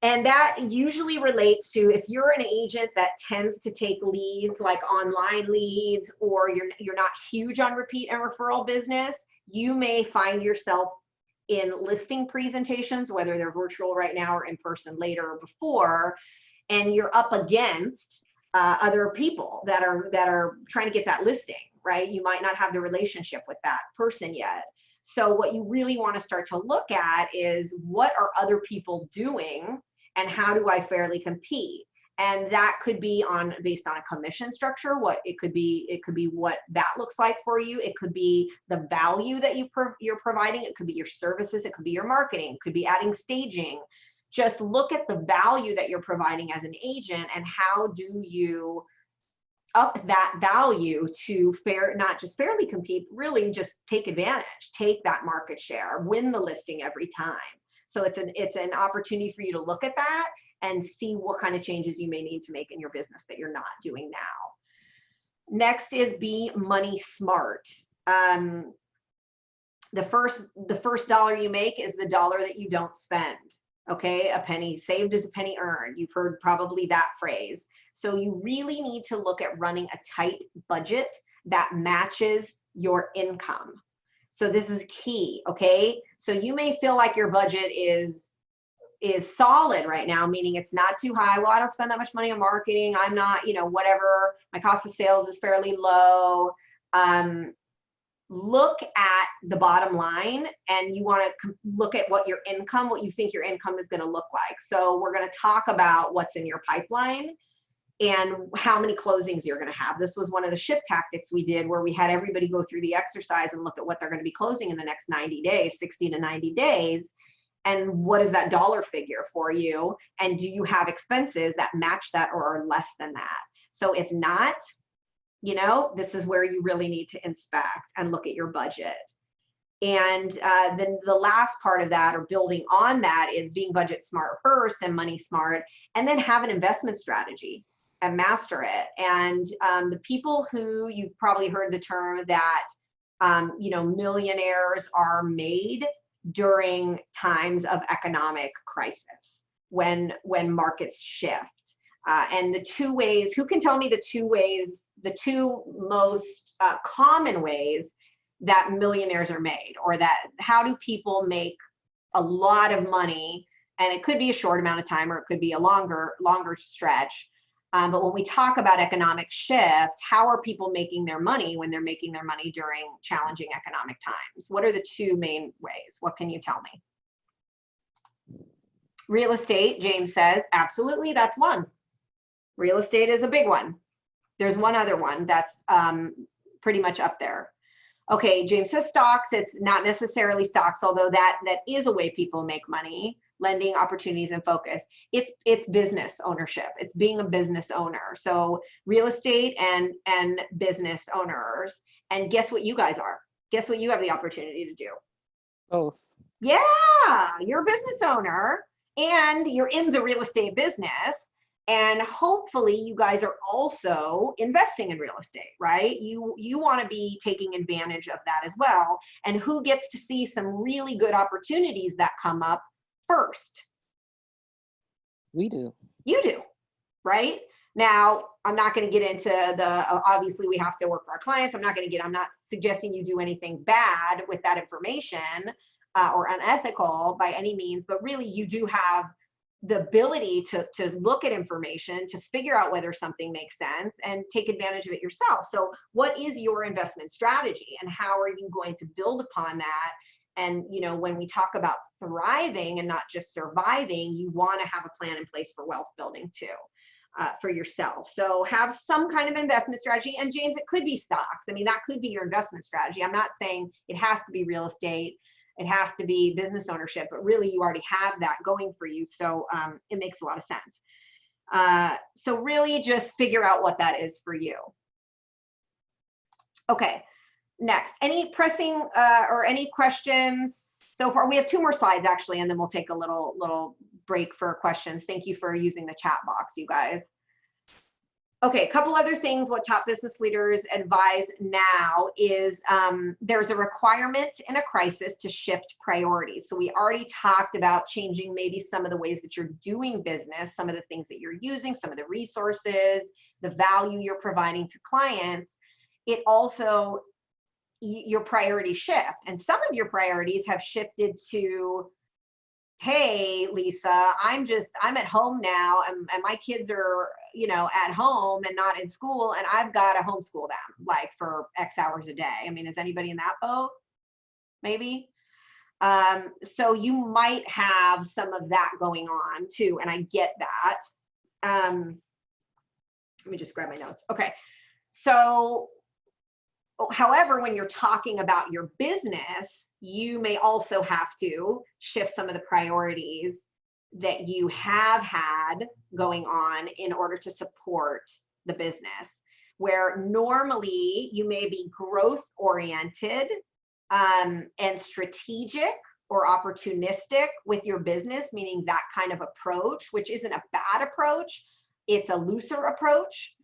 Speaker 1: And that usually relates to, if you're an agent that tends to take leads, like online leads, or you're not huge on repeat and referral business, you may find yourself in listing presentations, whether they're virtual right now or in person later or before, and you're up against other people that are trying to get that listing, right? You might not have the relationship with that person yet. So what you really want to start to look at is, what are other people doing and how do I fairly compete? And that could be based on a commission structure. It could be what that looks like for you. It could be the value that you're providing. It could be your services. It could be your marketing. It could be adding staging. Just look at the value that you're providing as an agent, and how do you up that value to not just fairly compete, really just take advantage, take that market share, win the listing every time. So it's an opportunity for you to look at that and see what kind of changes you may need to make in your business that you're not doing now. Next is be money smart. The first dollar you make is the dollar that you don't spend. Okay, a penny saved is a penny earned. You've heard probably that phrase. So you really need to look at running a tight budget that matches your income. So this is key, okay? So you may feel like your budget is solid right now, meaning it's not too high. Well, I don't spend that much money on marketing. I'm not, whatever. My cost of sales is fairly low. Look at the bottom line, and you want to look at what you think your income is going to look like. So we're going to talk about what's in your pipeline and how many closings you're going to have. This was one of the shift tactics we did, where we had everybody go through the exercise and look at what they're going to be closing in the next 90 days, 60 to 90 days. And what is that dollar figure for you? And do you have expenses that match that or are less than that? So if not, you know, this is where you really need to inspect and look at your budget. And then the last part of that, or building on that, is being budget smart first and money smart, and then have an investment strategy and master it. And the people who, you've probably heard the term that, you know, millionaires are made during times of economic crisis, when markets shift. And the two ways, who can tell me the two ways, the two most common ways that millionaires are made, or that how do people make a lot of money? And it could be a short amount of time, or it could be a longer stretch. But when we talk about economic shift, how are people making their money when they're making their money during challenging economic times? What are the two main ways? What can you tell me? Real estate, James says, absolutely, that's one. Real estate is a big one. There's one other one that's pretty much up there. Okay, James says stocks. It's not necessarily stocks, although that is a way people make money. Lending, opportunities, and focus. It's business ownership. It's being a business owner. So real estate and business owners. And guess what you guys are? Guess what you have the opportunity to do?
Speaker 3: Both.
Speaker 1: Yeah, you're a business owner and you're in the real estate business. And hopefully you guys are also investing in real estate, right? You want to be taking advantage of that as well. And who gets to see some really good opportunities that come up first?
Speaker 3: We do.
Speaker 1: You do, right? Now, I'm not going to get into the, obviously we have to work for our clients. I'm not suggesting you do anything bad with that information or unethical by any means, but really you do have the ability to look at information, to figure out whether something makes sense and take advantage of it yourself. So what is your investment strategy, and how are you going to build upon that? And, you know, when we talk about thriving and not just surviving, you want to have a plan in place for wealth building too, for yourself. So have some kind of investment strategy. And James, it could be stocks. I mean, that could be your investment strategy. I'm not saying it has to be real estate. It has to be business ownership, but really you already have that going for you. So it makes a lot of sense. So really just figure out what that is for you. Okay, next, any pressing or any questions so far? We have 2 more slides actually, and then we'll take a little break for questions. Thank you for using the chat box, you guys. Okay, a couple other things what top business leaders advise now is there's a requirement in a crisis to shift priorities. So we already talked about changing maybe some of the ways that you're doing business, some of the things that you're using, some of the resources, the value you're providing to clients. It also, your priorities shift. And some of your priorities have shifted to, hey, Lisa, I'm at home now, and my kids are, you know, at home and not in school, and I've got to homeschool them like for X hours a day. I mean, is anybody in that boat? Maybe. So you might have some of that going on too, and I get that. Let me just grab my notes. Okay, so however, when you're talking about your business, you may also have to shift some of the priorities that you have had going on in order to support the business, where normally you may be growth oriented and strategic or opportunistic with your business, meaning that kind of approach, which isn't a bad approach, it's a looser approach.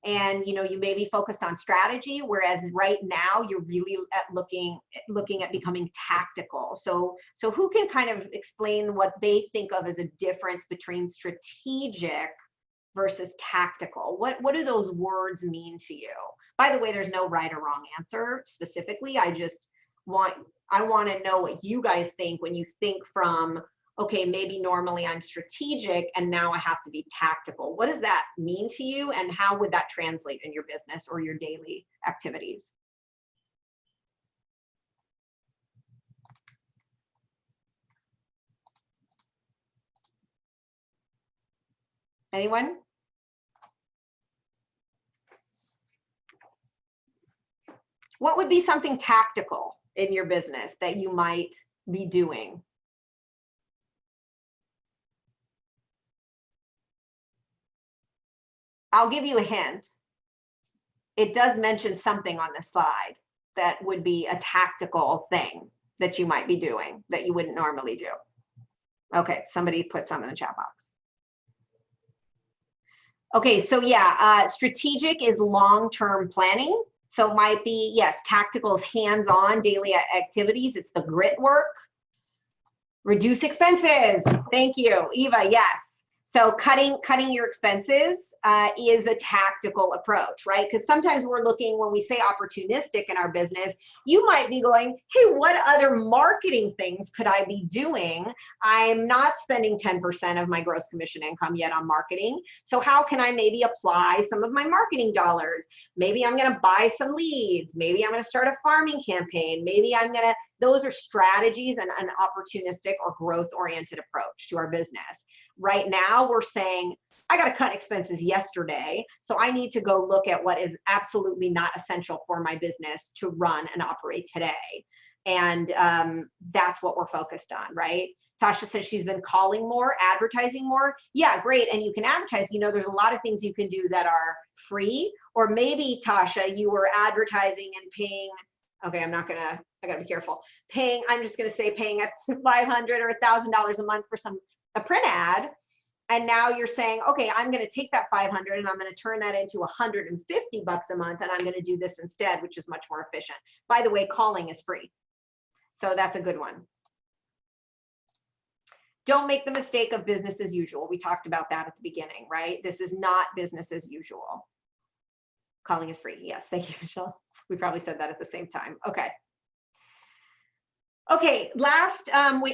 Speaker 1: And you know, you may be focused on strategy, whereas right now you're really looking at becoming tactical. So who can kind of explain what they think of as a difference between strategic versus tactical? What do those words mean to you? By the way, there's no right or wrong answer specifically. I want to know what you guys think when you think from, okay, maybe normally I'm strategic and now I have to be tactical. What does that mean to you, and how would that translate in your business or your daily activities? Anyone? What would be something tactical in your business that you might be doing? I'll give you a hint. It does mention something on the slide that would be a tactical thing that you might be doing that you wouldn't normally do. Okay, somebody put some in the chat box. Okay, so yeah, strategic is long-term planning. So it might be, yes, tactical is hands-on daily activities. It's the grit work. Reduce expenses. Thank you, Eva. Yes. So cutting your expenses is a tactical approach, right? Because sometimes we're looking, when we say opportunistic in our business, you might be going, hey, what other marketing things could I be doing? I'm not spending 10% of my gross commission income yet on marketing. So how can I maybe apply some of my marketing dollars? Maybe I'm going to buy some leads. Maybe I'm going to start a farming campaign. Maybe I'm going to, those are strategies and an opportunistic or growth-oriented approach to our business. Right now, we're saying, I got to cut expenses yesterday, so I need to go look at what is absolutely not essential for my business to run and operate today. And that's what we're focused on, right? Tasha says she's been calling more, advertising more. Yeah, great. And you can advertise. You know, there's a lot of things you can do that are free. Or maybe, Tasha, you were advertising and paying. Okay, I gotta be careful. Paying, I'm just gonna say paying at $500 or $1,000 a month for a print ad. And now you're saying, okay, I'm gonna take that 500 and I'm gonna turn that into 150 bucks a month, and I'm gonna do this instead, which is much more efficient. By the way, calling is free. So that's a good one. Don't make the mistake of business as usual. We talked about that at the beginning, right? This is not business as usual. Calling is free. Yes, thank you, Michelle. We probably said that at the same time. Okay. Okay, last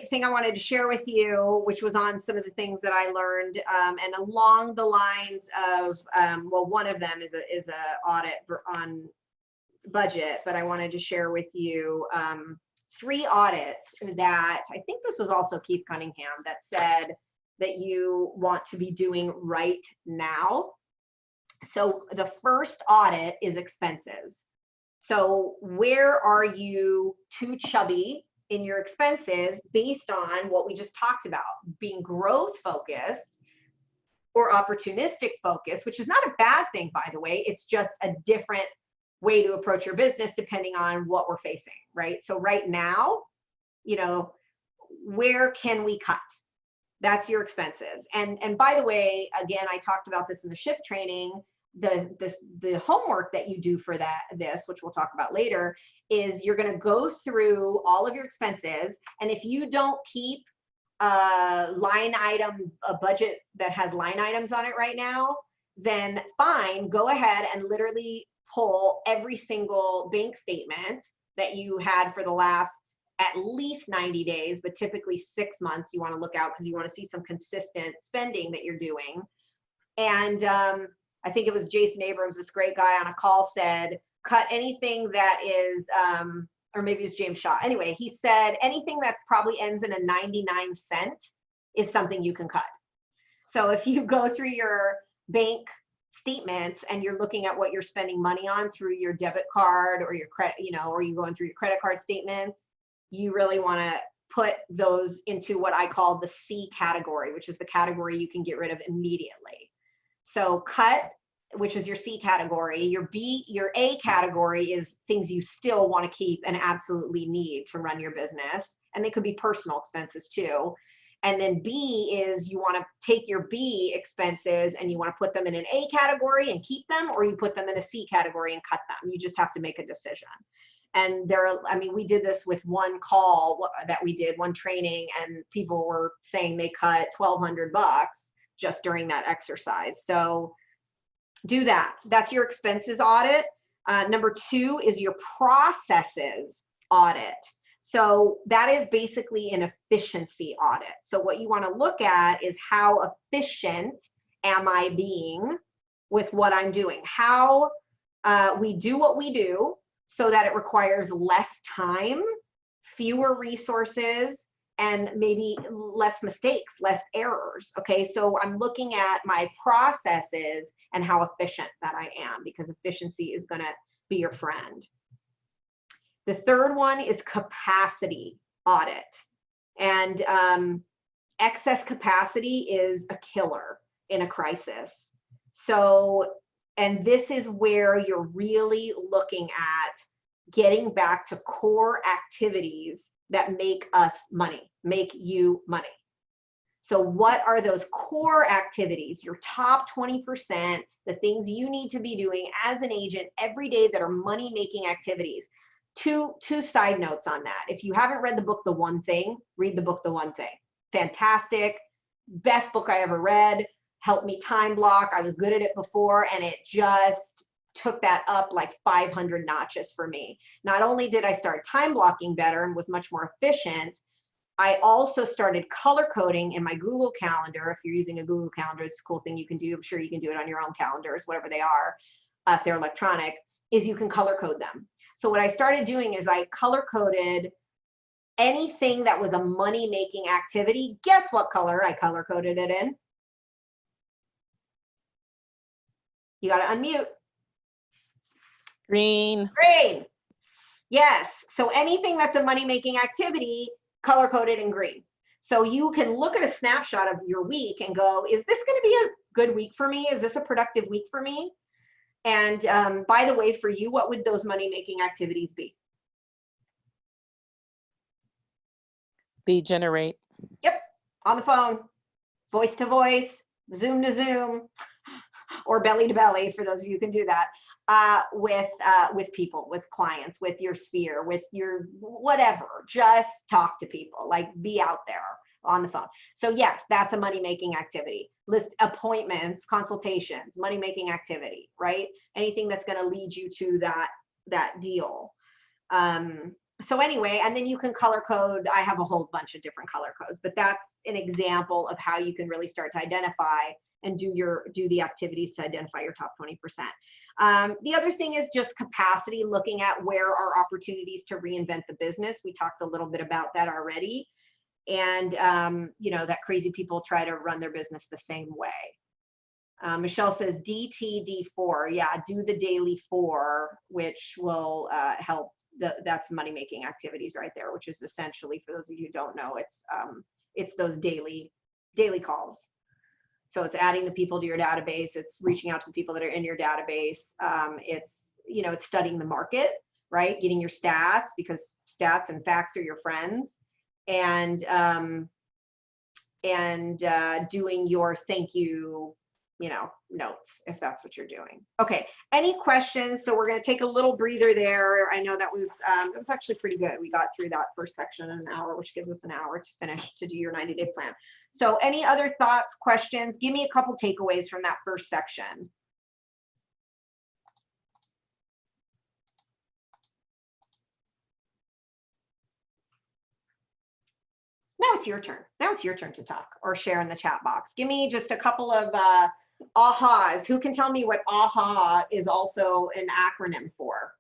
Speaker 1: thing I wanted to share with you, which was on some of the things that I learned, and along the lines of, well, one of them is a audit on budget, but I wanted to share with you 3 audits that I think this was also Keith Cunningham that said that you want to be doing right now. So the first audit is expenses. So where are you too chubby in your expenses based on what we just talked about, being growth focused or opportunistic focused, which is not a bad thing, by the way. It's just a different way to approach your business depending on what we're facing, right? So right now, you know, where can we cut? That's your expenses. And by the way, again, I talked about this in the shift training. The homework that you do for this, which we'll talk about later, is you're going to go through all of your expenses. And if you don't keep a budget that has line items on it right now, then fine, go ahead and literally pull every single bank statement that you had for the last at least 90 days, but typically 6 months you want to look out because you want to see some consistent spending that you're doing. And I think it was Jason Abrams, this great guy on a call, said, cut anything that is, or maybe it was James Shaw. Anyway, he said anything that probably ends in a 99 cent is something you can cut. So if you go through your bank statements and you're looking at what you're spending money on through your debit card or your credit, you know, or you going through your credit card statements, you really want to put those into what I call the C category, which is the category you can get rid of immediately. So cut, which is your C category. Your A category is things you still want to keep and absolutely need to run your business. And they could be personal expenses too. And then B is you want to take your B expenses and you want to put them in an A category and keep them, or you put them in a C category and cut them. You just have to make a decision. And I mean, we did this with one call that we did, one training, and people were saying they cut $1,200 just during that exercise. So do that. That's your expenses audit. Number 2 is your processes audit. So that is basically an efficiency audit. So what you want to look at is how efficient am I being with what I'm doing? How we do what we do so that it requires less time, fewer resources, and maybe less mistakes, less errors. Okay, so I'm looking at my processes and how efficient that I am, because efficiency is going to be your friend. The third one is capacity audit. And excess capacity is a killer in a crisis. So, and this is where you're really looking at getting back to core activities that make us money, make you money. So what are those core activities, your top 20%, the things you need to be doing as an agent every day that are money-making activities? Two side notes on that. If you haven't read the book, The One Thing, read the book, The One Thing. Fantastic. Best book I ever read. Helped me time block. I was good at it before, and it just took that up like 500 notches for me. Not only did I start time blocking better and was much more efficient, I also started color coding in my Google Calendar. If you're using a Google Calendar, it's a cool thing you can do. I'm sure you can do it on your own calendars, whatever they are, if they're electronic, is you can color code them. So what I started doing is I color coded anything that was a money-making activity. Guess what color I color coded it in? You got to unmute.
Speaker 3: Green.
Speaker 1: Green. Yes. So anything that's a money-making activity, color coded in green. So you can look at a snapshot of your week and go, is this going to be a good week for me? Is this a productive week for me? And by the way, for you, what would those money-making activities be?
Speaker 3: Lead generate.
Speaker 1: Yep. On the phone, voice to voice, Zoom to Zoom, or belly to belly, for those of you who can do that, with people, with clients, with your sphere, with your whatever. Just talk to people, like be out there on the phone. So yes, that's a money-making activity. List appointments, consultations, money-making activity, right? Anything that's going to lead you to that deal. So anyway, and then you can color code. I have a whole bunch of different color codes, but that's an example of how you can really start to identify and do the activities to identify your top 20%. The other thing is just capacity, looking at where are opportunities to reinvent the business. We talked a little bit about that already. And, you know, that crazy people try to run their business the same way. Michelle says DTD4. Yeah, do the daily 4, which will help. That's money-making activities right there, which is essentially, for those of you who don't know, it's those daily calls. So it's adding the people to your database. It's reaching out to the people that are in your database. It's, you know, it's studying the market, right? Getting your stats, because stats and facts are your friends, and doing your thank you, you know, notes, if that's what you're doing. Okay, any questions? So we're going to take a little breather there. I know that was actually pretty good. We got through that first section in an hour, which gives us an hour to finish to do your 90-day plan. So any other thoughts, questions? Give me a couple takeaways from that first section. Now it's your turn. Now it's your turn to talk or share in the chat box. Give me just a couple of ahas. Who can tell me what AHA is also an acronym for?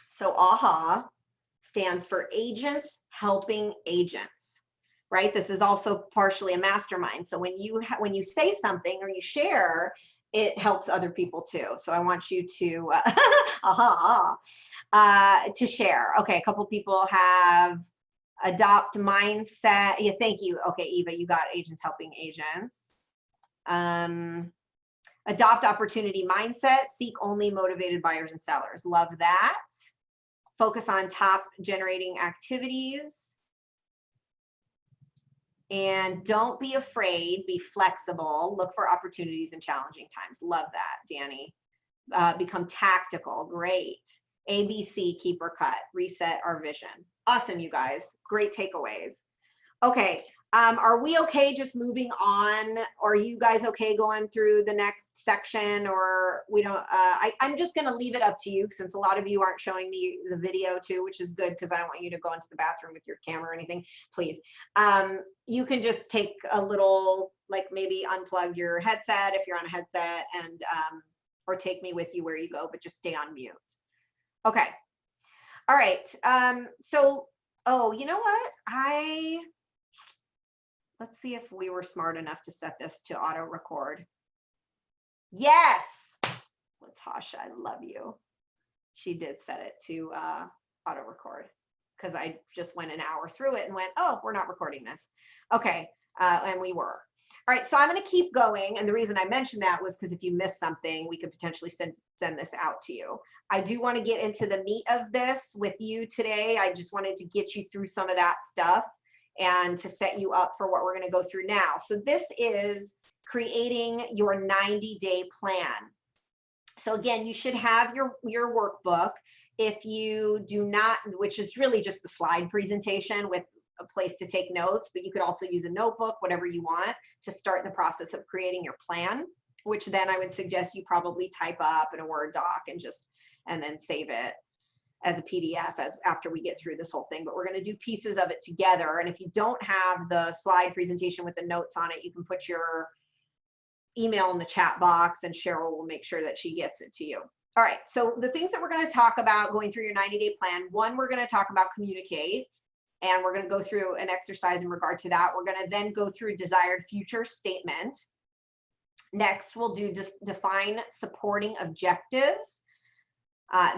Speaker 1: So AHA stands for Agents Helping Agents, right? This is also partially a mastermind. So when you say something or you share, it helps other people too. So I want you to to share. Okay, a couple people have adopt mindset. Yeah, thank you. Okay, Eva, you got Agents Helping Agents. Adopt opportunity mindset, seek only motivated buyers and sellers. Love that. Focus on top generating activities. And don't be afraid, be flexible, look for opportunities in challenging times. Love that, Danny. Become tactical, great. ABC, keep or cut, reset our vision. Awesome, you guys, great takeaways. Okay, are we okay just moving on? Or are you guys okay going through the next section, or we don't, I'm just gonna leave it up to you since a lot of you aren't showing me the video too, which is good because I don't want you to go into the bathroom with your camera or anything, please. You can just take a little, like maybe unplug your headset if you're on a headset and, or take me with you where you go, but just stay on mute. Okay, all right, so, oh, you know what? Let's see if we were smart enough to set this to auto record. Yes, Latasha, I love you. She did set it to auto record. because I just went an hour through it and went, oh, we're not recording this. Okay, and we were. All right, so I'm going to keep going. And the reason I mentioned that was because if you missed something, we could potentially send this out to you. I do want to get into the meat of this with you today. I just wanted to get you through some of that stuff and to set you up for what we're going to go through now. So this is creating your 90-day plan. So again, you should have your workbook. If you do not, which is really just the slide presentation with a place to take notes, but you could also use a notebook, whatever you want, to start the process of creating your plan, which then I would suggest you probably type up in a Word doc and then save it as a PDF after we get through this whole thing. But we're going to do pieces of it together. And if you don't have the slide presentation with the notes on it, you can put your email in the chat box and Cheryl will make sure that she gets it to you. All right, so the things that we're going to talk about going through your 90-day plan, one, we're going to talk about communicate, and we're going to go through an exercise in regard to that. We're going to then go through desired future statement. Next, we'll do define supporting objectives.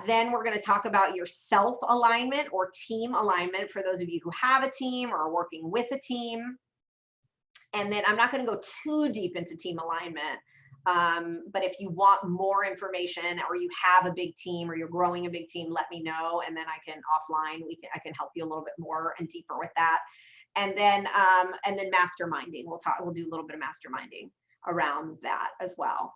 Speaker 1: Then we're going to talk about your self-alignment or team alignment for those of you who have a team or are working with a team. And then I'm not going to go too deep into team alignment, but if you want more information or you have a big team or you're growing a big team, let me know, and then I can offline, I can help you a little bit more and deeper with that. And then masterminding, we'll do a little bit of masterminding around that as well.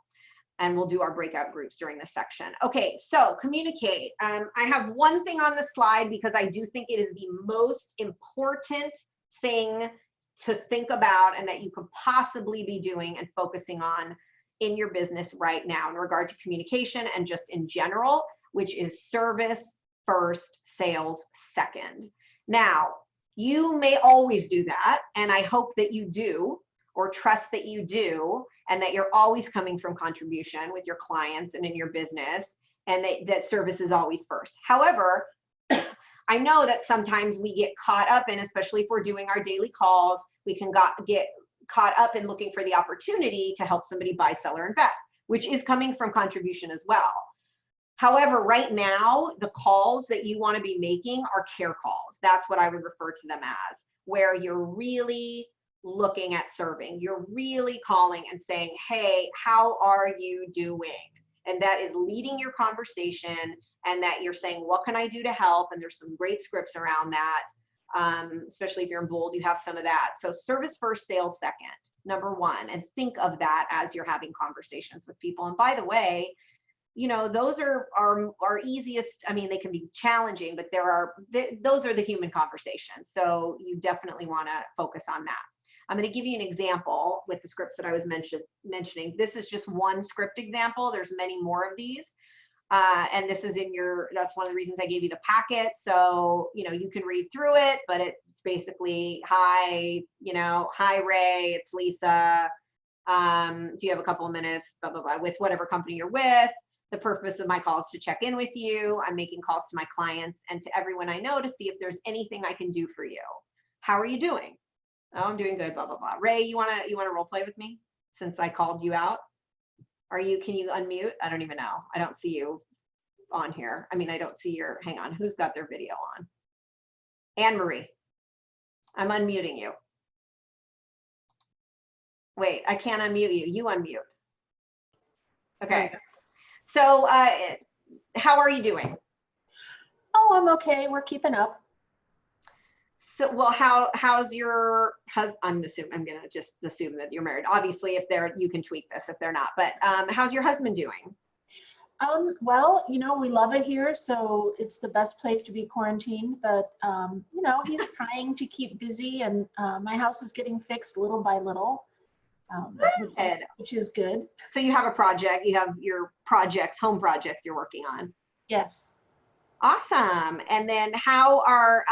Speaker 1: And we'll do our breakout groups during this section. Okay, so communicate. I have one thing on the slide because I do think it is the most important thing to think about and that you could possibly be doing and focusing on in your business right now in regard to communication and just in general, which is service first, sales second. Now, you may always do that, and I hope that you do, or trust that you do, and that you're always coming from contribution with your clients and in your business, and that service is always first. However, I know that sometimes we get caught up in, especially if we're doing our daily calls, we can get caught up in looking for the opportunity to help somebody buy, sell, or invest, which is coming from contribution as well. However, right now, the calls that you want to be making are care calls. That's what I would refer to them as, where you're really looking at serving. You're really calling and saying, hey, how are you doing? And that is leading your conversation, and that you're saying, what can I do to help? And there's some great scripts around that. Especially if you're in bold, you have some of that. So service first, sales second, number one, and think of that as you're having conversations with people. And by the way, you know, those are our easiest. I mean, they can be challenging, but those are the human conversations. So you definitely want to focus on that. I'm going to give you an example with the scripts that I was mentioning. This is just one script example. There's many more of these. And this is that's one of the reasons I gave you the packet. So, you know, you can read through it, but it's basically, hi, hi, Ray, it's Lisa. Do you have a couple of minutes, blah, blah, blah, with whatever company you're with. The purpose of my call is to check in with you. I'm making calls to my clients and to everyone I know to see if there's anything I can do for you. How are you doing? Oh, I'm doing good, blah, blah, blah. Ray, you wanna role play with me since I called you out? Can you unmute? I don't even know. I don't see you on here. I mean, I don't see hang on, who's got their video on? Anne-Marie, I'm unmuting you. Wait, I can't unmute you. You unmute. Okay. So how are you doing?
Speaker 4: Oh, I'm okay. We're keeping up.
Speaker 1: So, well, how's your husband? I'm going to just assume that you're married. Obviously, if you can tweak this if they're not, but how's your husband doing?
Speaker 4: Well, you know, we love it here, so it's the best place to be quarantined, but you know, he's trying to keep busy, and my house is getting fixed little by little, which is good.
Speaker 1: So you have a project, you have your home projects you're working on.
Speaker 4: Yes.
Speaker 1: Awesome. And then how are,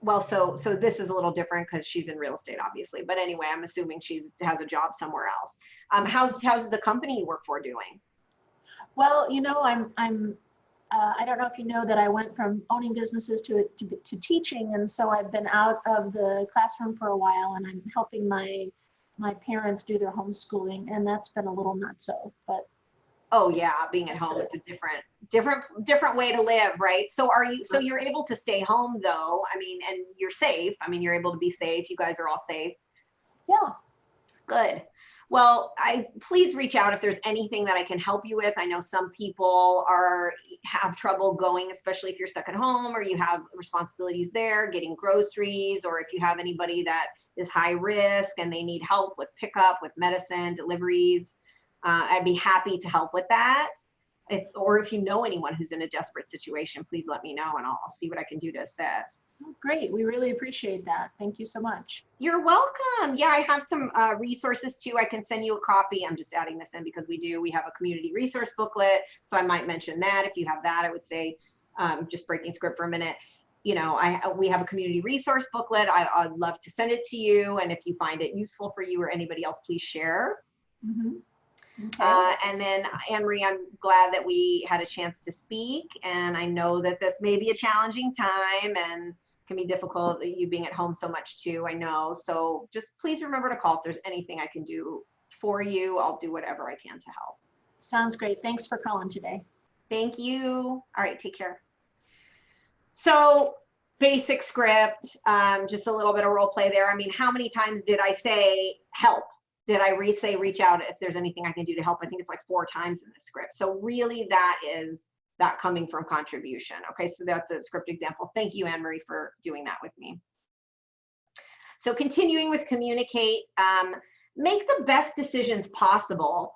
Speaker 1: well, so this is a little different because she's in real estate, obviously. But anyway, I'm assuming she has a job somewhere else. How's the company you work for doing?
Speaker 4: Well, you know, I don't know if you know that I went from owning businesses to teaching, and so I've been out of the classroom for a while, and I'm helping my parents do their homeschooling, and that's been a little nutso, but.
Speaker 1: Oh yeah, being at home, it's a different way to live, right? So so you're able to stay home though, I mean, and you're safe. I mean, you're able to be safe. You guys are all safe.
Speaker 4: Yeah.
Speaker 1: Good. Well, please reach out if there's anything that I can help you with. I know some people have trouble going, especially if you're stuck at home or you have responsibilities there, getting groceries, or if you have anybody that is high risk and they need help with pickup, with medicine, deliveries. I'd be happy to help with that. Or if you know anyone who's in a desperate situation, please let me know and I'll see what I can do to assist.
Speaker 4: Oh, great. We really appreciate that. Thank you so much.
Speaker 1: You're welcome. Yeah, I have some resources too. I can send you a copy. I'm just adding this in because we have a community resource booklet. So I might mention that. If you have that, I would say, just breaking script for a minute. You know, we have a community resource booklet. I'd love to send it to you. And if you find it useful for you or anybody else, please share.
Speaker 4: Mm-hmm. Okay.
Speaker 1: And then Anne-Marie, I'm glad that we had a chance to speak. And I know that this may be a challenging time and can be difficult, you being at home so much too, I know. So just please remember to call if there's anything I can do for you. I'll do whatever I can to help.
Speaker 4: Sounds great. Thanks for calling today.
Speaker 1: Thank you. All right, take care. So basic script, just a little bit of role play there. I mean, how many times did I say help? Did I say reach out if there's anything I can do to help? I think it's like 4 times in the script. So really that is that coming from contribution. Okay, so that's a script example. Thank you, Anne-Marie, for doing that with me. So continuing with communicate, make the best decisions possible.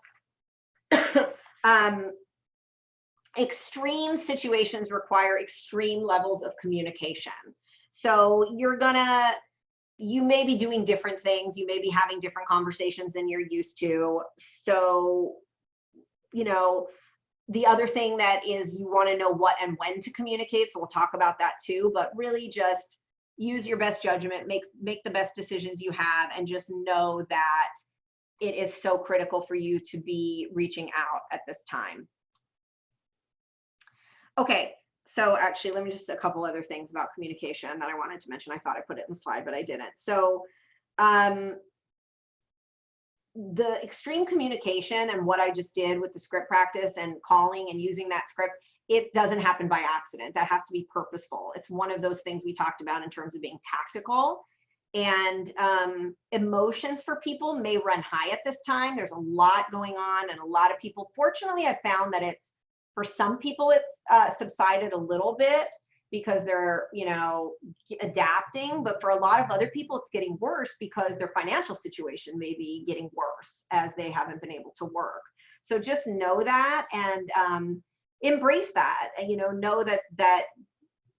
Speaker 1: Extreme situations require extreme levels of communication. So you may be doing different things. You may be having different conversations than you're used to. So, you know, the other thing that is you want to know what and when to communicate. So we'll talk about that too, but really just use your best judgment, make the best decisions you have, and just know that it is so critical for you to be reaching out at this time. Okay. So actually, let me just a couple other things about communication that I wanted to mention. I thought I put it in the slide, but I didn't. So the extreme communication and what I just did with the script practice and calling and using that script, it doesn't happen by accident. That has to be purposeful. It's one of those things we talked about in terms of being tactical. And emotions for people may run high at this time. There's a lot going on and a lot of people, fortunately, I found that for some people, it's subsided a little bit because they're, you know, adapting. But for a lot of other people, it's getting worse because their financial situation may be getting worse as they haven't been able to work. So just know that and embrace that. And, you know that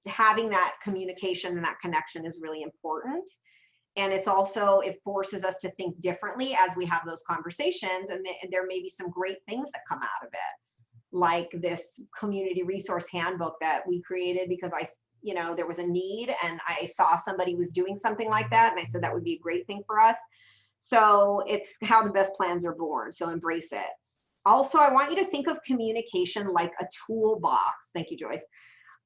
Speaker 1: having that communication and that connection is really important. And it's also, it forces us to think differently as we have those conversations. And there may be some great things that come out of it, like this community resource handbook that we created because there was a need and I saw somebody was doing something like that. And I said that would be a great thing for us. So it's how the best plans are born. So embrace it. Also, I want you to think of communication like a toolbox. Thank you, Joyce.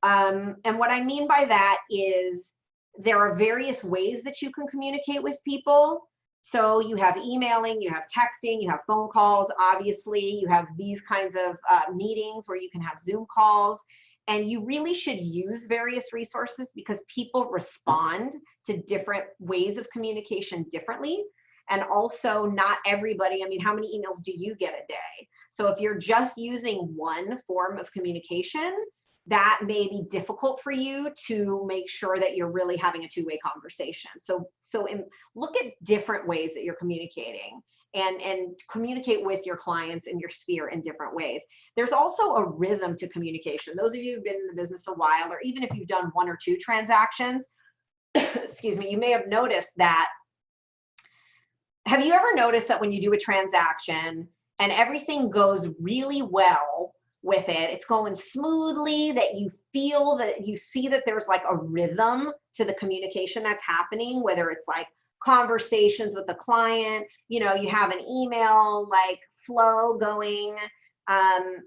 Speaker 1: And what I mean by that is there are various ways that you can communicate with people. So you have emailing, you have texting, you have phone calls. Obviously, you have these kinds of meetings where you can have Zoom calls. And you really should use various resources because people respond to different ways of communication differently. And also not everybody, I mean, how many emails do you get a day? So if you're just using one form of communication, that may be difficult for you to make sure that you're really having a two-way conversation. So look at different ways that you're communicating and communicate with your clients in your sphere in different ways. There's also a rhythm to communication. Those of you who've been in the business a while, or even if you've done 1 or 2 transactions, excuse me, you may have noticed that. Have you ever noticed that when you do a transaction and everything goes really well with it, it's going smoothly, that you feel that you see that there's like a rhythm to the communication that's happening, whether it's like conversations with the client, you have an email like flow going,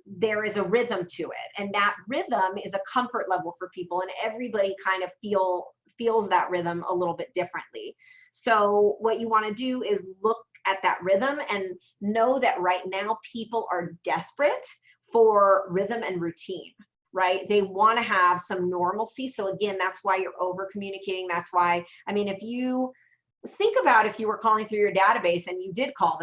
Speaker 1: there is a rhythm to it. And that rhythm is a comfort level for people, and everybody kind of feels that rhythm a little bit differently. So what you want to do is look at that rhythm and know that right now people are desperate for rhythm and routine, right? They want to have some normalcy. So again, that's why you're over communicating. That's why, I mean, if you think about if you were calling through your database and you did call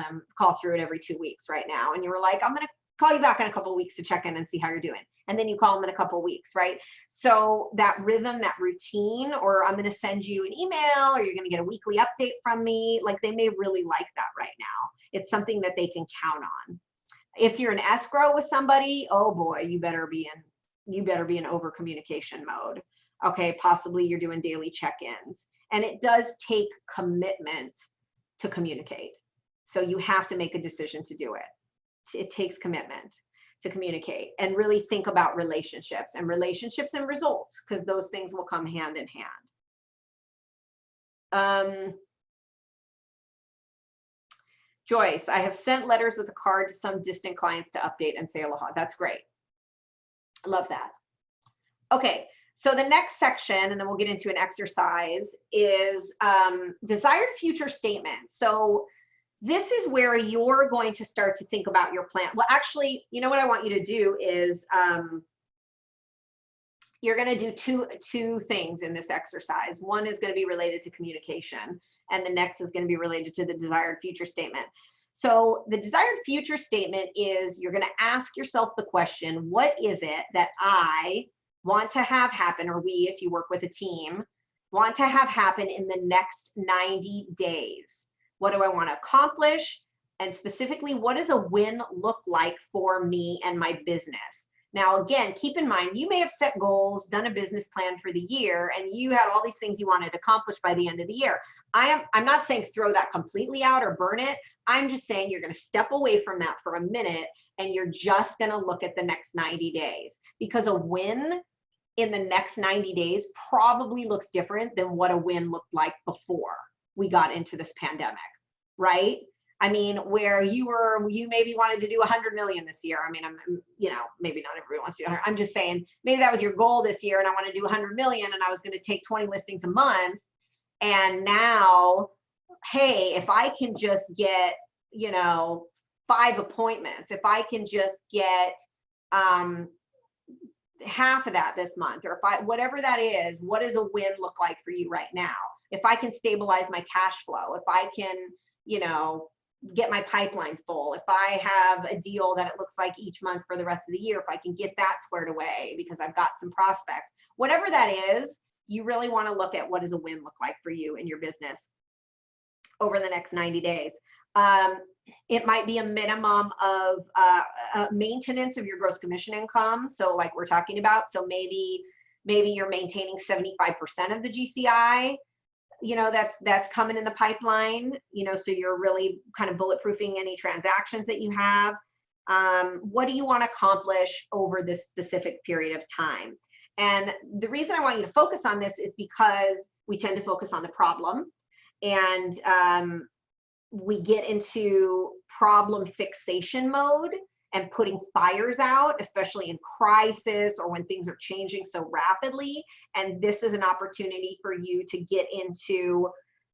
Speaker 1: through it every 2 weeks right now, and you were like, I'm going to call you back in a couple of weeks to check in and see how you're doing. And then you call them in a couple of weeks, right? So that rhythm, that routine, or I'm going to send you an email, or you're going to get a weekly update from me, like they may really like that right now. It's something that they can count on. If you're in escrow with somebody, oh boy, you better be in over communication mode. Okay, possibly you're doing daily check-ins. And it does take commitment to communicate. So you have to make a decision to do it. It takes commitment to communicate and really think about relationships and results, because those things will come hand in hand. Joyce, I have sent letters with a card to some distant clients to update and say aloha. That's great. I love that. Okay, so the next section, and then we'll get into an exercise, is desired future statement. So this is where you're going to start to think about your plan. Well, actually, you know what I want you to do is you're going to do two things in this exercise. One is going to be related to communication, and the next is going to be related to the desired future statement. So the desired future statement is you're going to ask yourself the question, what is it that I want to have happen, or we, if you work with a team, want to have happen in the next 90 days? What do I want to accomplish? And specifically, what does a win look like for me and my business? Now, again, keep in mind, you may have set goals, done a business plan for the year, and you had all these things you wanted to accomplish by the end of the year. I'm not saying throw that completely out or burn it. I'm just saying you're going to step away from that for a minute, and you're just going to look at the next 90 days, because a win in the next 90 days probably looks different than what a win looked like before we got into this pandemic, right? I mean, where you maybe wanted to do 100 million this year. I mean, you know, maybe not everyone wants to do 100. I'm just saying maybe that was your goal this year, and I want to do 100 million, and I was going to take 20 listings a month. And now, hey, if I can just get, you know, 5 appointments, if I can just get half of that this month, or whatever that is, what does a win look like for you right now? If I can stabilize my cash flow, if I can, you know, get my pipeline full, if I have a deal that it looks like each month for the rest of the year, if I can get that squared away because I've got some prospects, whatever that is, you really want to look at what does a win look like for you in your business over the next 90 days. It might be a minimum of maintenance of your gross commission income. So like we're talking about, so maybe you're maintaining 75% of the GCI, you know, that's coming in the pipeline, you know, so you're really kind of bulletproofing any transactions that you have. What do you want to accomplish over this specific period of time? And the reason I want you to focus on this is because we tend to focus on the problem, and we get into problem fixation mode and putting fires out, especially in crisis or when things are changing so rapidly. And this is an opportunity for you to get into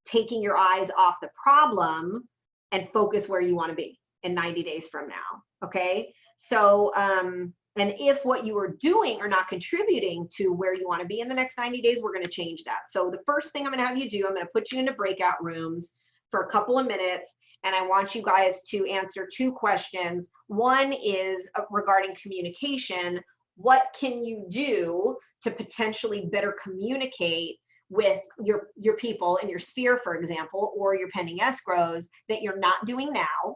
Speaker 1: taking your eyes off the problem and focus where you want to be in 90 days from now. Okay. So, and if what you are doing are not contributing to where you want to be in the next 90 days, we're going to change that. So the first thing I'm going to have you do, I'm going to put you into breakout rooms for a couple of minutes, and I want you guys to answer 2 questions. One is regarding communication. What can you do to potentially better communicate with your people in your sphere, for example, or your pending escrows that you're not doing now?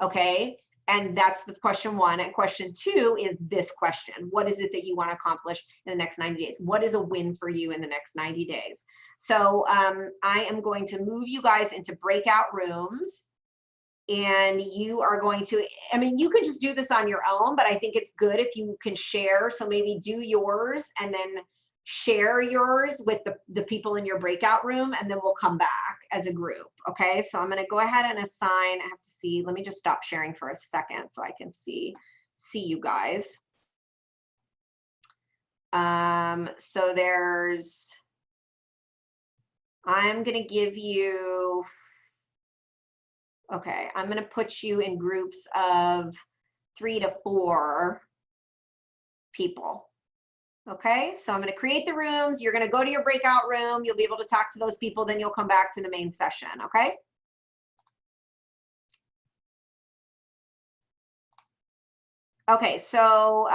Speaker 1: Okay. And that's the question 1. And question 2 is this question. What is it that you want to accomplish in the next 90 days? What is a win for you in the next 90 days? So I am going to move you guys into breakout rooms, and you are going to, I mean, you could just do this on your own, but I think it's good if you can share. So maybe do yours and then share yours with the people in your breakout room, and then we'll come back as a group. Okay, so I'm going to go ahead and assign. I have to see, let me just stop sharing for a second so I can see you guys. So there's, I'm going to give you Okay, I'm gonna put you in groups of 3 to 4 people. Okay, so I'm gonna create the rooms. You're gonna go to your breakout room. You'll be able to talk to those people, then you'll come back to the main session, okay? Okay, so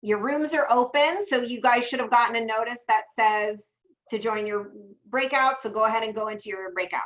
Speaker 1: your rooms are open, so you guys should have gotten a notice that says to join your breakout, so go ahead and go into your breakout.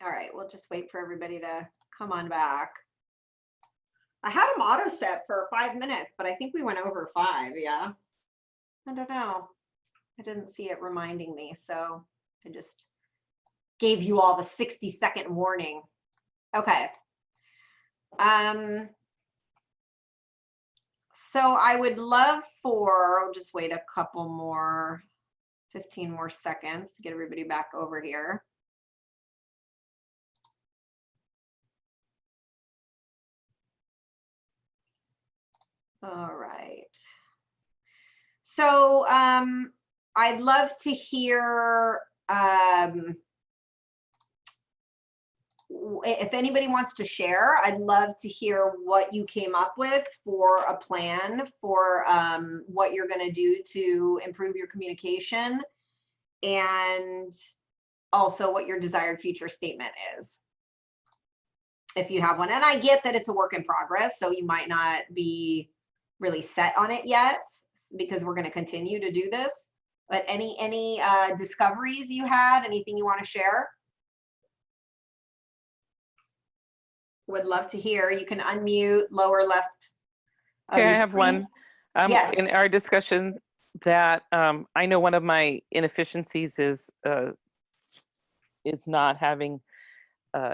Speaker 1: All right, we'll just wait for everybody to come on back. I had them auto set for 5 minutes, but I think we went over 5, yeah. I don't know. I didn't see it reminding me, so I just gave you all the 60-second warning. Okay. So I would love for, I'll just wait a couple more, 15 more seconds to get everybody back over here. All right. So I'd love to hear if anybody wants to share. I'd love to hear what you came up with for a plan for what you're going to do to improve your communication, and also what your desired future statement is, if you have one. And I get that it's a work in progress, so you might not be really set on it yet because we're going to continue to do this. But any discoveries you had, anything you want to share? Would love to hear. You can unmute lower left of
Speaker 3: Okay,
Speaker 1: your
Speaker 3: I have
Speaker 1: screen.
Speaker 3: one.
Speaker 1: Yes.
Speaker 3: In our discussion that I know one of my inefficiencies is not having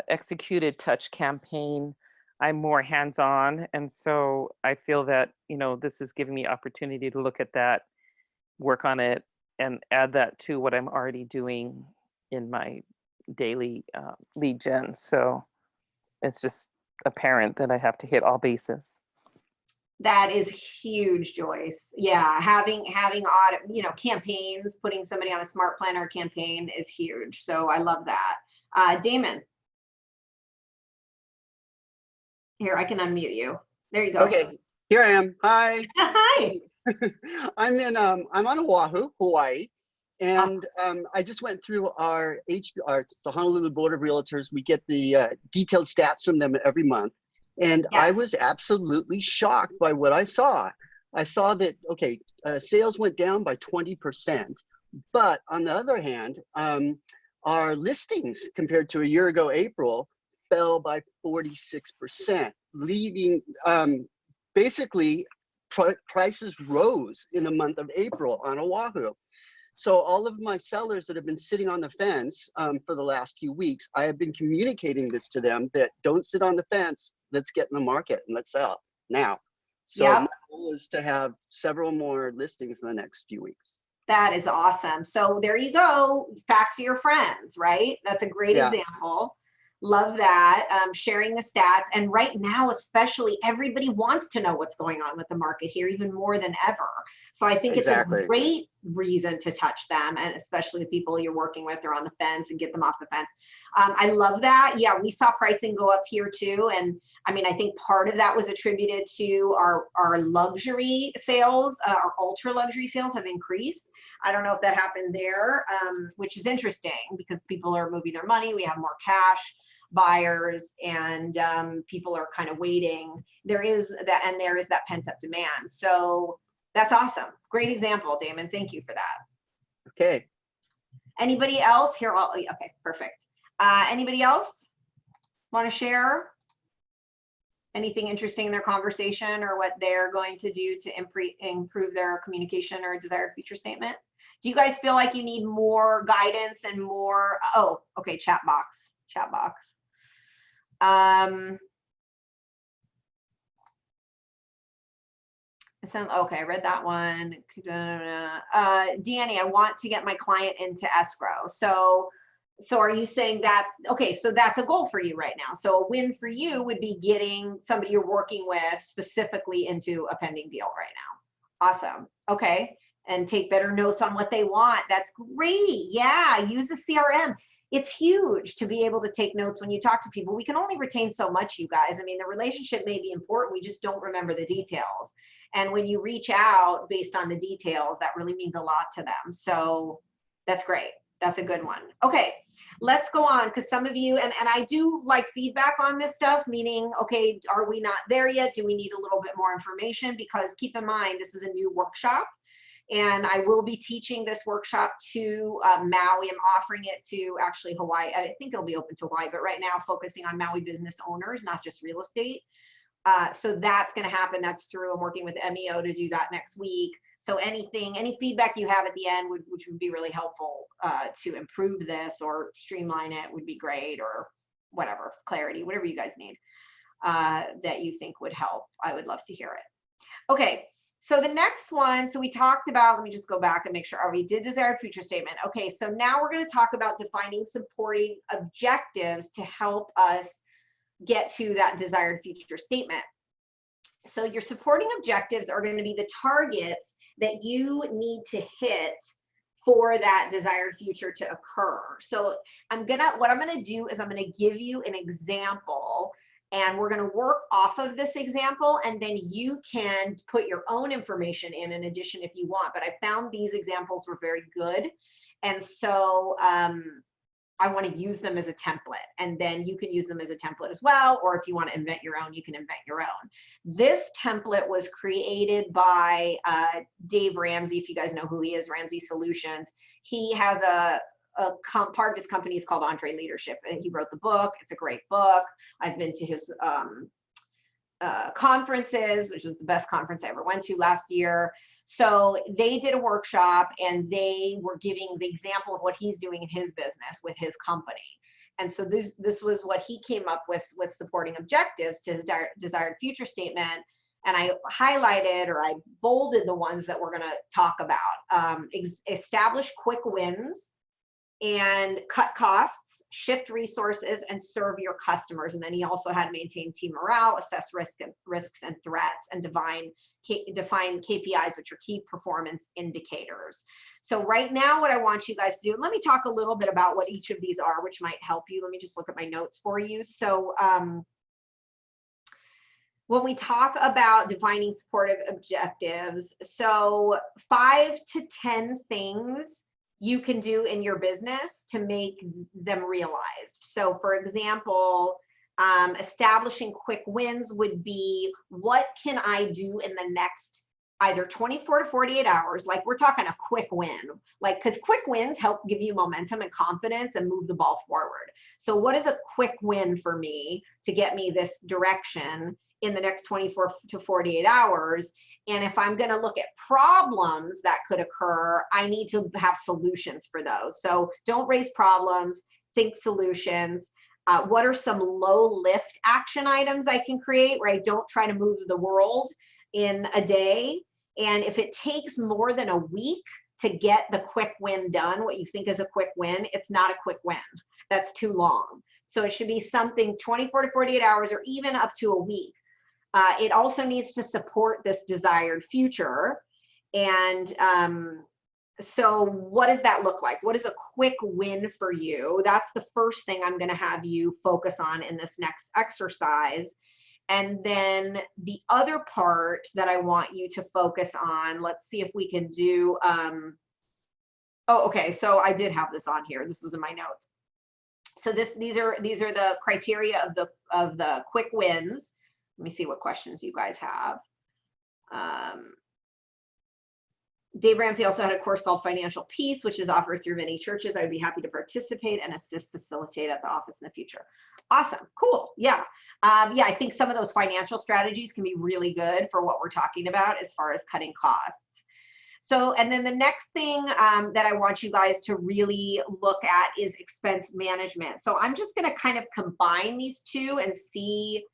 Speaker 3: executed touch campaign. I'm more hands-on, and so I feel that, you know, this is giving me opportunity to look at that, work on it, and add that to what I'm already doing in my daily lead gen. So it's just apparent that I have to hit all bases.
Speaker 1: That is huge, Joyce. Yeah, having audit, you know, campaigns, putting somebody on a smart planner campaign is huge. So I love that. Damon. Here, I can unmute you. There you go.
Speaker 5: Okay, here I am. Hi.
Speaker 1: Hi.
Speaker 5: I'm on Oahu, Hawaii, and I just went through it's the Honolulu Board of Realtors. We get the detailed stats from them every month, and
Speaker 1: Yes.
Speaker 5: I was absolutely shocked by what I saw. I saw that sales went down by 20%, but on the other hand, our listings compared to a year ago, April, fell by 46%, leaving basically prices rose in the month of April on Oahu. So all of my sellers that have been sitting on the fence for the last few weeks, I have been communicating this to them, that don't sit on the fence, let's get in the market and let's sell now. So
Speaker 1: Yep.
Speaker 5: my goal is to have several more listings in the next few weeks.
Speaker 1: That is awesome. So there you go. Facts are your friends, right? That's a great example. Love that. Sharing the stats. And right now, especially, everybody wants to know what's going on with the market here, even more than ever. So I think it's a great reason to touch them, and especially the people you're working with are on the fence, and get them off the fence. I love that. Yeah, we saw pricing go up here too. And I mean, I think part of that was attributed to our luxury sales, our ultra luxury sales have increased. I don't know if that happened there, which is interesting because people are moving their money. We have more cash buyers, and people are kind of waiting. There is that, and there is that pent up demand. So that's awesome. Great example, Damon. Thank you for that.
Speaker 5: Okay.
Speaker 1: Anybody else here? Okay, perfect. Anybody else want to share anything interesting in their conversation, or what they're going to do to improve their communication or desired future statement? Do you guys feel like you need more guidance and more? Oh, okay. Chat box. Okay, I read that one. Danny, I want to get my client into escrow. So are you saying that, okay, so that's a goal for you right now. So a win for you would be getting somebody you're working with specifically into a pending deal right now. Awesome. Okay. And take better notes on what they want. That's great. Yeah, use the CRM. It's huge to be able to take notes when you talk to people. We can only retain so much, you guys. I mean, the relationship may be important. We just don't remember the details. And when you reach out based on the details, that really means a lot to them. So that's great. That's a good one. Okay, let's go on, because some of you, and I do like feedback on this stuff, meaning, okay, are we not there yet? Do we need a little bit more information? Because keep in mind, this is a new workshop. And I will be teaching this workshop to Maui. I'm offering it to actually Hawaii. I think it'll be open to Hawaii, but right now focusing on Maui business owners, not just real estate. So that's going to happen. That's through, I'm working with MEO to do that next week. So any feedback you have at the end, which would be really helpful to improve this or streamline it, would be great, or whatever, clarity, whatever you guys need that you think would help. I would love to hear it. Okay, so the next one, so we talked about, let me just go back and make sure, we did desired future statement. Okay, so now we're going to talk about defining supporting objectives to help us get to that desired future statement. So your supporting objectives are going to be the targets that you need to hit for that desired future to occur. So what I'm gonna do is I'm gonna give you an example, and we're gonna work off of this example, and then you can put your own information in addition if you want. But I found these examples were very good, and so I want to use them as a template, and then you can use them as a template as well, or if you want to invent your own, you can invent your own. This template was created by Dave Ramsey. If you guys know who he is, Ramsey Solutions. He has part of his company is called Entre Leadership, and he wrote the book. It's a great book. I've been to his conferences, which was the best conference I ever went to last year. So they did a workshop, and they were giving the example of what he's doing in his business with his company. And so this was what he came up with supporting objectives to his desired future statement. And I highlighted, or I bolded, the ones that we're going to talk about. Establish quick wins and cut costs, shift resources, and serve your customers. And then he also had maintain team morale, assess risks and threats, and define KPIs, which are key performance indicators. So right now, what I want you guys to do, let me talk a little bit about what each of these are, which might help you. Let me just look at my notes for you. So when we talk about defining supportive objectives, so 5 to 10 things you can do in your business to make them realized. So for example, establishing quick wins would be, what can I do in the next either 24 to 48 hours? Like, we're talking a quick win, like, because quick wins help give you momentum and confidence and move the ball forward. So what is a quick win for me to get me this direction in the next 24 to 48 hours? And if I'm going to look at problems that could occur, I need to have solutions for those. So don't raise problems, think solutions. What are some low lift action items I can create, where I don't try to move the world in a day? And if it takes more than a week to get the quick win done, what you think is a quick win, it's not a quick win. That's too long. So it should be something 24 to 48 hours, or even up to a week. It also needs to support this desired future. And so what does that look like? What is a quick win for you? That's the first thing I'm going to have you focus on in this next exercise. And then the other part that I want you to focus on, let's see if we can do, okay, so I did have this on here. This was in my notes. So these are the criteria of the quick wins. Let me see what questions you guys have. Dave Ramsey also had a course called Financial Peace, which is offered through many churches. I would be happy to participate and facilitate at the office in the future. Awesome, cool, yeah. Yeah, I think some of those financial strategies can be really good for what we're talking about as far as cutting costs. So, and then the next thing that I want you guys to really look at is expense management. So I'm just gonna kind of combine these two and see,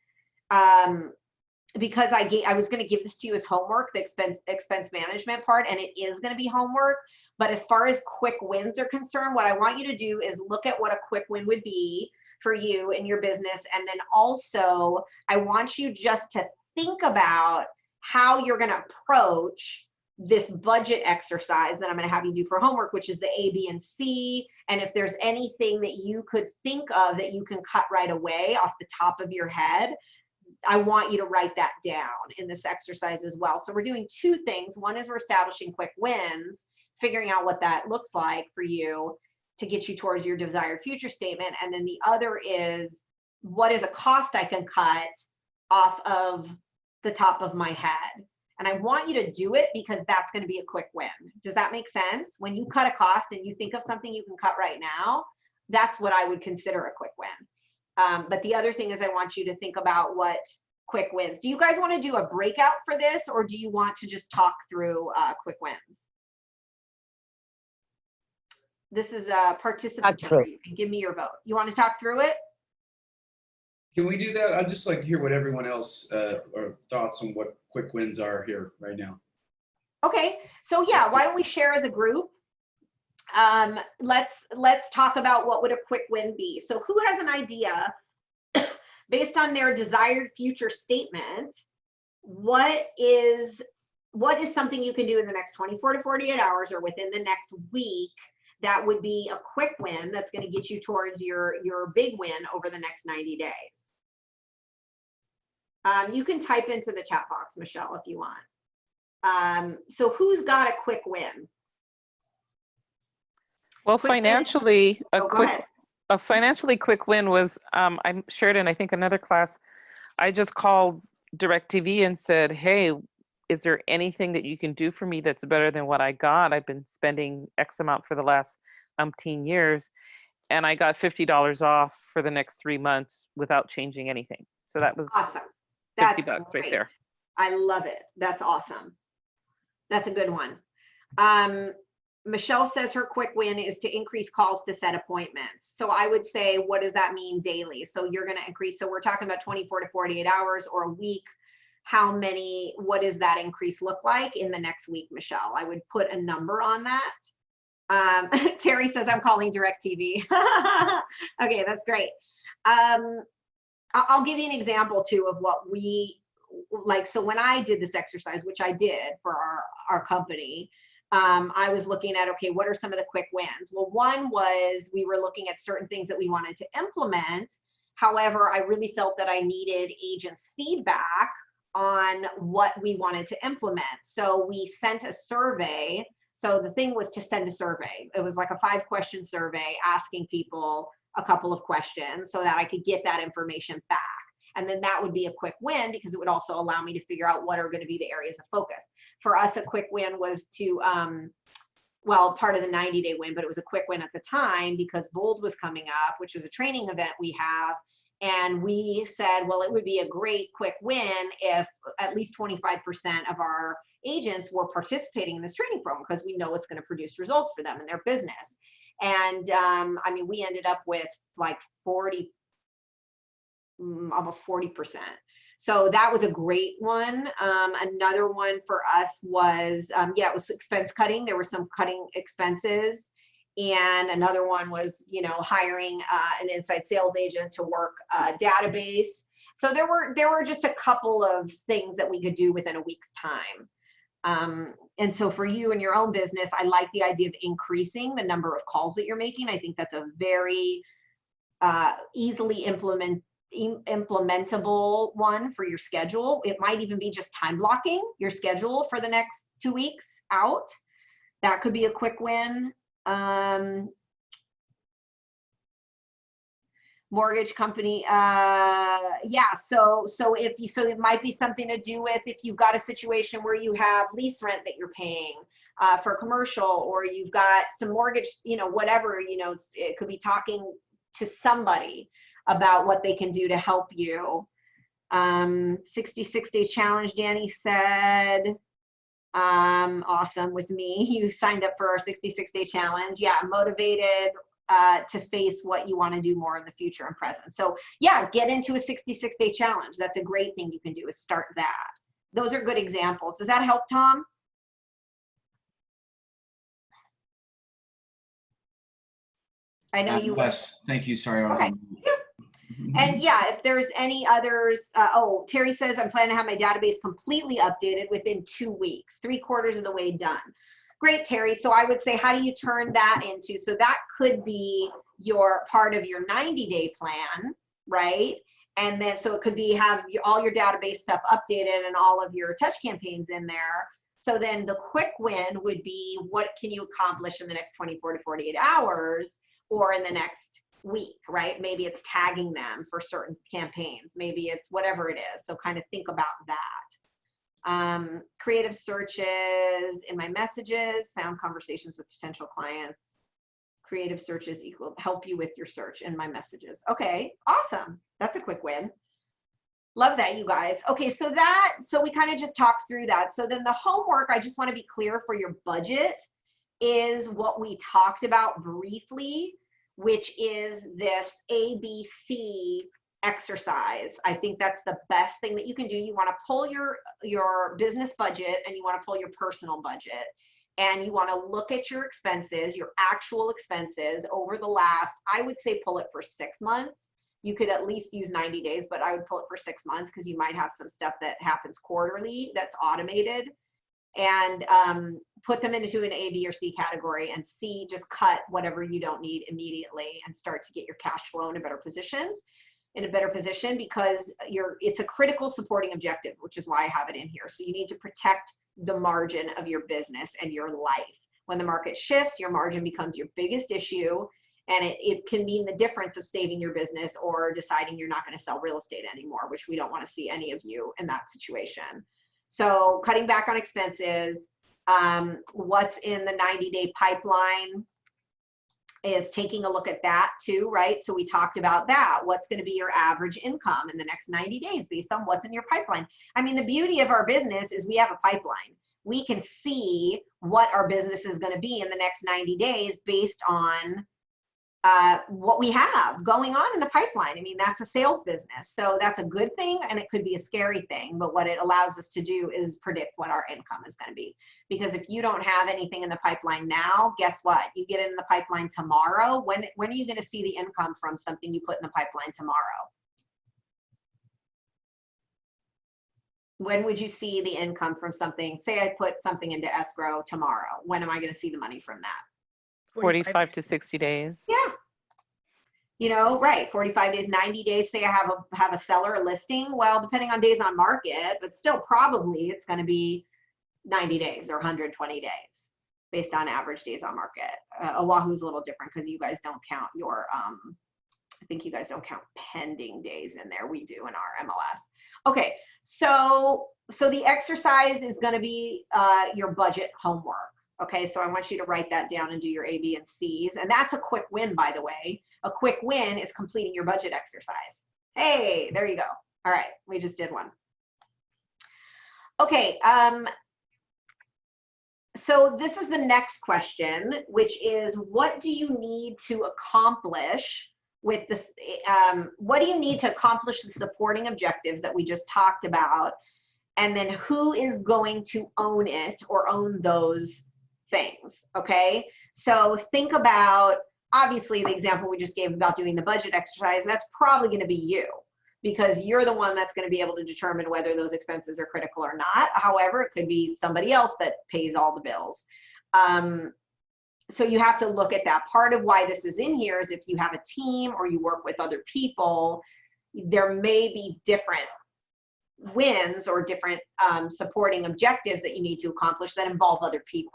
Speaker 1: because I was going to give this to you as homework, the expense management part, and it is going to be homework. But as far as quick wins are concerned, what I want you to do is look at what a quick win would be for you in your business. And then also, I want you just to think about how you're going to approach this budget exercise that I'm going to have you do for homework, which is the A, B, and C. And if there's anything that you could think of that you can cut right away off the top of your head, I want you to write that down in this exercise as well. So we're doing two things. One is we're establishing quick wins, figuring out what that looks like for you to get you towards your desired future statement. And then the other is, what is a cost I can cut off of the top of my head? And I want you to do it because that's going to be a quick win. Does that make sense? When you cut a cost and you think of something you can cut right now, that's what I would consider a quick win. But the other thing is I want you to think about what quick wins. Do you guys want to do a breakout for this, or do you want to just talk through quick wins? This is participatory. You can give me your vote. You want to talk through it?
Speaker 6: Can we do that? I'd just like to hear what everyone else or thoughts on what quick wins are here right now.
Speaker 1: Okay, so yeah, why don't we share as a group? Let's talk about what would a quick win be. So who has an idea based on their desired future statement? What is something you can do in the next 24 to 48 hours or within the next week that would be a quick win that's going to get you towards your big win over the next 90 days? You can type into the chat box, Michelle, if you want. So who's got a quick win?
Speaker 3: Well,
Speaker 1: Quick win.
Speaker 3: financially,
Speaker 1: Go ahead.
Speaker 3: a financially quick win was, I shared in, I think, another class. I just called DirecTV and said, hey, is there anything that you can do for me that's better than what I got? I've been spending X amount for the last umpteen years, and I got $50 off for the next 3 months without changing anything. So that was
Speaker 1: Awesome.
Speaker 3: $50
Speaker 1: That's
Speaker 3: right
Speaker 1: great.
Speaker 3: there.
Speaker 1: I love it. That's awesome. That's a good one. Michelle says her quick win is to increase calls to set appointments. So I would say, what does that mean daily? So you're going to increase. So we're talking about 24 to 48 hours or a week. What does that increase look like in the next week, Michelle? I would put a number on that. Terry says, I'm calling DirecTV. Okay, that's great. I'll give you an example too of what we like. So when I did this exercise, which I did for our company, I was looking at, okay, what are some of the quick wins? Well, one was we were looking at certain things that we wanted to implement. However, I really felt that I needed agents' feedback on what we wanted to implement. So we sent a survey. So the thing was to send a survey. It was like a 5-question survey asking people a couple of questions so that I could get that information back. And then that would be a quick win because it would also allow me to figure out what are going to be the areas of focus. For us, a quick win was to, well, part of the 90-day win, but it was a quick win at the time because Bold was coming up, which is a training event we have. And we said, well, it would be a great quick win if at least 25% of our agents were participating in this training program because we know it's going to produce results for them in their business. And I mean, we ended up with like almost 40%. So that was a great one. Another one for us was, yeah, it was expense cutting. There were some cutting expenses. And another one was, you know, hiring an inside sales agent to work a database. So there were just a couple of things that we could do within a week's time. And so for you and your own business, I like the idea of increasing the number of calls that you're making. I think that's a very easily implementable one for your schedule. It might even be just time blocking your schedule for the next 2 weeks out. That could be a quick win. Mortgage company, yeah, so it might be something to do with if you've got a situation where you have lease rent that you're paying for commercial, or you've got some mortgage, you know, whatever, you know, it could be talking to somebody about what they can do to help you. 66-day challenge, Danny said. Awesome with me. You signed up for our 66-day challenge. Yeah, motivated to face what you want to do more in the future and present. So yeah, get into a 66-day challenge. That's a great thing you can do is start that. Those are good examples. Does that help, Tom? I know you.
Speaker 6: Yes, thank you. Sorry, I was
Speaker 1: okay.
Speaker 6: on.
Speaker 1: Yeah. And yeah, if there's any others, oh, Terry says, I'm planning to have my database completely updated within 2 weeks, 3/4 of the way done. Great, Terry. So I would say, how do you turn that into, so that could be your part of your 90-day plan, right? And then, so it could be have all your database stuff updated and all of your touch campaigns in there. So then the quick win would be, what can you accomplish in the next 24 to 48 hours or in the next week, right? Maybe it's tagging them for certain campaigns. Maybe it's whatever it is. So kind of think about that. Creative searches in my messages, found conversations with potential clients. Creative searches equal help you with your search in my messages. Okay, awesome. That's a quick win. Love that, you guys. Okay, so we kind of just talked through that. So then the homework, I just want to be clear for your budget, is what we talked about briefly, which is this ABC exercise. I think that's the best thing that you can do. You want to pull your business budget and you want to pull your personal budget, and you want to look at your expenses, your actual expenses over the last, I would say pull it for 6 months. You could at least use 90 days, but I would pull it for 6 months because you might have some stuff that happens quarterly that's automated, and put them into an A, B, or C category, and C, just cut whatever you don't need immediately and start to get your cash flow in a better position, because it's a critical supporting objective, which is why I have it in here. So you need to protect the margin of your business and your life. When the market shifts, your margin becomes your biggest issue, and it can mean the difference of saving your business or deciding you're not going to sell real estate anymore, which we don't want to see any of you in that situation. So cutting back on expenses, what's in the 90-day pipeline is taking a look at that too, right? So we talked about that. What's going to be your average income in the next 90 days based on what's in your pipeline? I mean, the beauty of our business is we have a pipeline. We can see what our business is going to be in the next 90 days based on what we have going on in the pipeline. I mean, that's a sales business. So that's a good thing, and it could be a scary thing, but what it allows us to do is predict what our income is going to be. Because if you don't have anything in the pipeline now, guess what? You get it in the pipeline tomorrow. When are you going to see the income from something you put in the pipeline tomorrow? When would you see the income from something? Say I put something into escrow tomorrow. When am I going to see the money from that?
Speaker 3: 45 to 60 days.
Speaker 1: Yeah. You know, right, 45 days, 90 days, say I have a seller, a listing. Well, depending on days on market, but still probably it's going to be 90 days or 120 days based on average days on market. Oahu's a little different because you guys don't count your, I think you guys don't count pending days in there. We do in our MLS. Okay, so the exercise is going to be your budget homework. Okay, so I want you to write that down and do your A, B, and C's. And that's a quick win, by the way. A quick win is completing your budget exercise. Hey, there you go. All right, we just did one. Okay, so this is the next question, which is, what do you need to accomplish with this? What do you need to accomplish the supporting objectives that we just talked about? And then who is going to own it or own those things? Okay, so think about, obviously the example we just gave about doing the budget exercise, that's probably going to be you, because you're the one that's going to be able to determine whether those expenses are critical or not. However, it could be somebody else that pays all the bills. So you have to look at that. Part of why this is in here is if you have a team or you work with other people, there may be different wins or different supporting objectives that you need to accomplish that involve other people.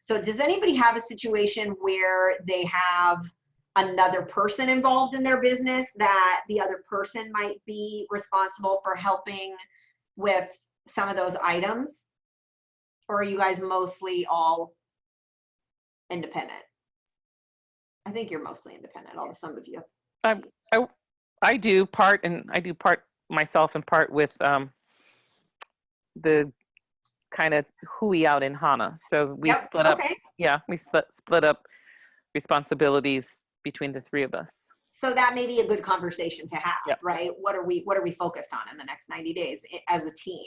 Speaker 1: So does anybody have a situation where they have another person involved in their business that the other person might be responsible for helping with some of those items? Or are you guys mostly all independent? I think you're mostly independent, although some of you.
Speaker 3: I do part, and I do part myself and part with the kind of hui out in Hana. So we split up. Yeah, we split up responsibilities between the three of us.
Speaker 1: So that may be a good conversation to have, right? What are we focused on in the next 90 days as a team?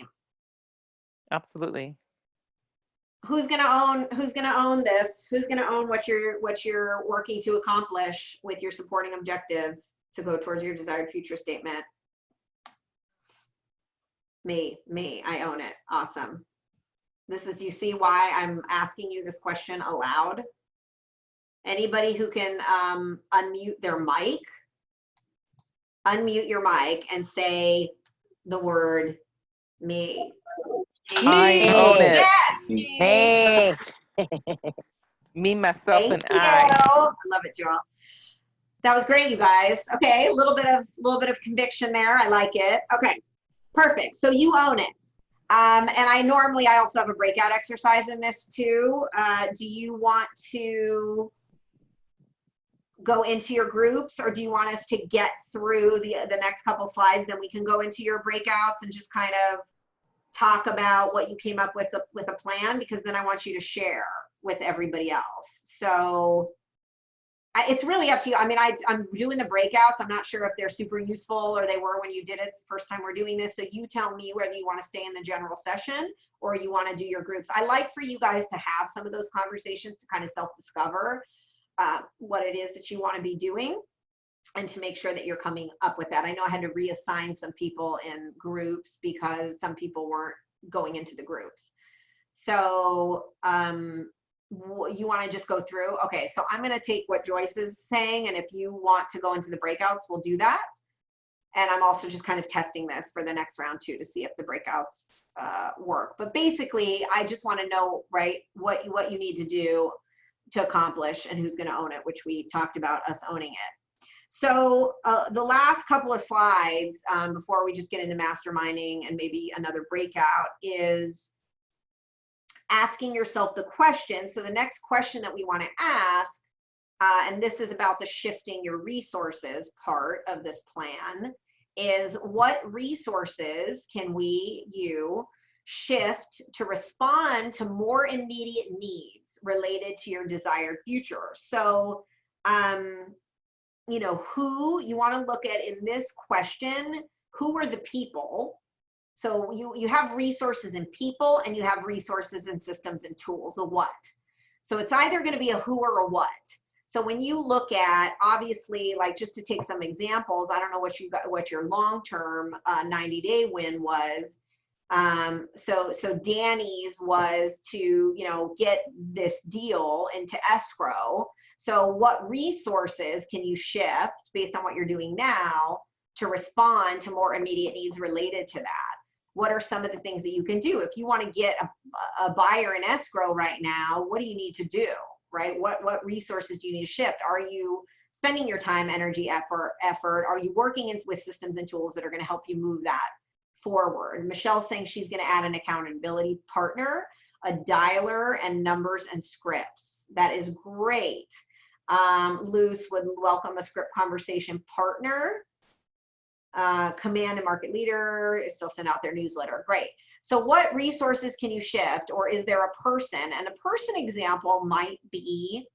Speaker 3: Absolutely.
Speaker 1: Who's gonna own this? Who's gonna own what you're working to accomplish with your supporting objectives to go towards your desired future statement? Me, I own it. Awesome. Do you see why I'm asking you this question aloud? Anybody who can unmute their mic, unmute your mic and say the word me.
Speaker 3: I own it.
Speaker 1: Yes.
Speaker 7: Hey.
Speaker 3: Me, myself,
Speaker 1: Thank
Speaker 3: and
Speaker 1: you.
Speaker 3: I.
Speaker 1: I love it, Joel. That was great, you guys. Okay, a little bit of conviction there. I like it. Okay, perfect. So you own it. And I also have a breakout exercise in this too. Do you want to go into your groups, or do you want us to get through the next couple slides, then we can go into your breakouts and just kind of talk about what you came up with a plan, because then I want you to share with everybody else. So it's really up to you. I mean, I'm doing the breakouts. I'm not sure if they're super useful or they were when you did it. It's the first time we're doing this. So you tell me whether you want to stay in the general session or you want to do your groups. I like for you guys to have some of those conversations to kind of self-discover what it is that you want to be doing and to make sure that you're coming up with that. I know I had to reassign some people in groups because some people weren't going into the groups. So you want to just go through? Okay, so I'm going to take what Joyce is saying, and if you want to go into the breakouts, we'll do that. And I'm also just kind of testing this for the next round too, to see if the breakouts work. But basically, I just want to know, right, what you need to do to accomplish and who's going to own it, which we talked about us owning it. So the last couple of slides before we just get into masterminding and maybe another breakout is asking yourself the question. So the next question that we want to ask, and this is about the shifting your resources part of this plan, is what resources can you shift to respond to more immediate needs related to your desired future? So, you know, who you want to look at in this question, who are the people? So you have resources in people and you have resources in systems and tools, a what. So it's either going to be a who or a what. So when you look at, obviously, like just to take some examples, I don't know what your long-term 90-day win was. So Danny's was to, you know, get this deal into escrow. So what resources can you shift based on what you're doing now to respond to more immediate needs related to that? What are some of the things that you can do? If you want to get a buyer in escrow right now, what do you need to do, right? What resources do you need to shift? Are you spending your time, energy, effort? Are you working with systems and tools that are going to help you move that forward? Michelle's saying she's going to add an accountability partner, a dialer, and numbers and scripts. That is great. Luce would welcome a script conversation partner. Command and market leader is still send out their newsletter. Great. So what resources can you shift, or is there a person? And a person example might be,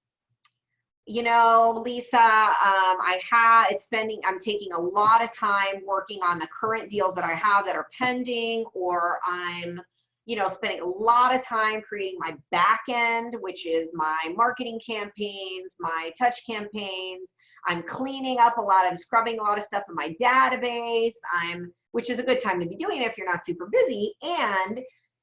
Speaker 1: you know, Lisa, I'm taking a lot of time working on the current deals that I have that are pending, or I'm, you know, spending a lot of time creating my back end, which is my marketing campaigns, my touch campaigns. I'm cleaning up scrubbing a lot of stuff in my database, which is a good time to be doing it if you're not super busy. And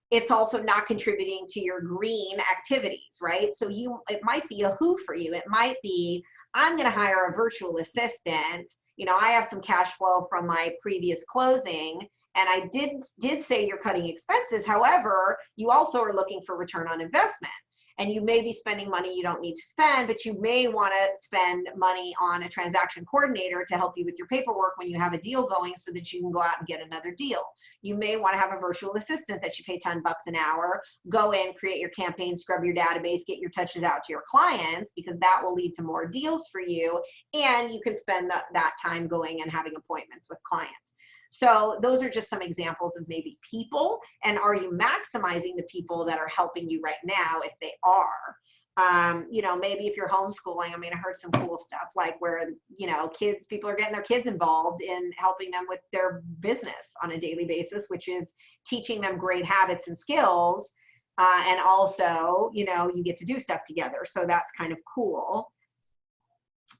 Speaker 1: it's also not contributing to your green activities, right? So it might be a who for you. It might be, I'm going to hire a virtual assistant. You know, I have some cash flow from my previous closing, and I did say you're cutting expenses. However, you also are looking for return on investment. And you may be spending money you don't need to spend, but you may want to spend money on a transaction coordinator to help you with your paperwork when you have a deal going so that you can go out and get another deal. You may want to have a virtual assistant that you pay $10 an hour, go in, create your campaign, scrub your database, get your touches out to your clients, because that will lead to more deals for you. And you can spend that time going and having appointments with clients. So those are just some examples of maybe people, and are you maximizing the people that are helping you right now if they are? You know, maybe if you're homeschooling, I mean, I heard some cool stuff like where, you know, people are getting their kids involved in helping them with their business on a daily basis, which is teaching them great habits and skills. And also, you know, you get to do stuff together. So that's kind of cool.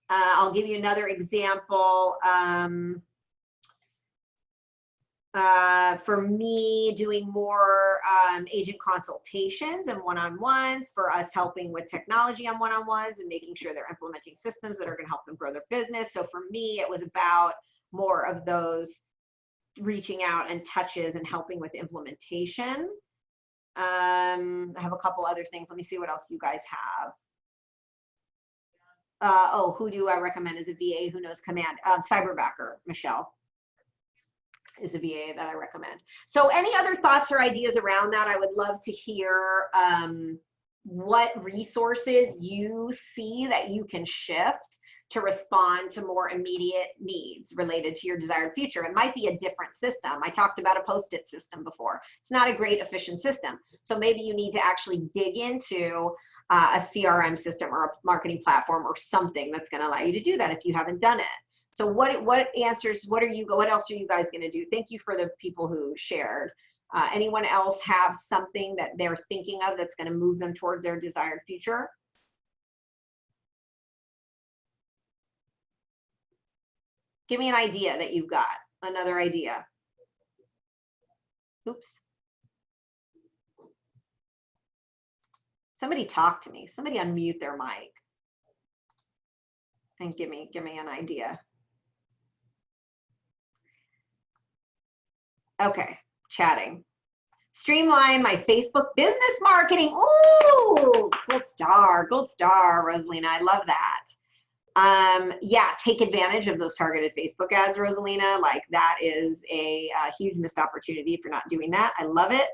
Speaker 1: I'll give you another example. For me, doing more agent consultations and one-on-ones, for us helping with technology on one-on-ones and making sure they're implementing systems that are going to help them grow their business. So for me, it was about more of those reaching out and touches and helping with implementation. I have a couple other things. Let me see what else you guys have. Who do I recommend as a VA who knows command? Cyberbacker, Michelle. is a VA that I recommend. So any other thoughts or ideas around that? I would love to hear what resources you see that you can shift to respond to more immediate needs related to your desired future. It might be a different system. I talked about a Post-it system before. It's not a great efficient system. So maybe you need to actually dig into a CRM system or a marketing platform or something that's going to allow you to do that if you haven't done it. So what answers, what else are you guys going to do? Thank you for the people who shared. Anyone else have something that they're thinking of that's going to move them towards their desired future? Give me an idea that you've got, another idea. Oops. Somebody talk to me. Somebody unmute their mic and give me an idea. Okay, chatting. Streamline my Facebook business marketing. Ooh, gold star, Rosalina. I love that. Yeah, take advantage of those targeted Facebook ads, Rosalina. Like that is a huge missed opportunity if you're not doing that. I love it.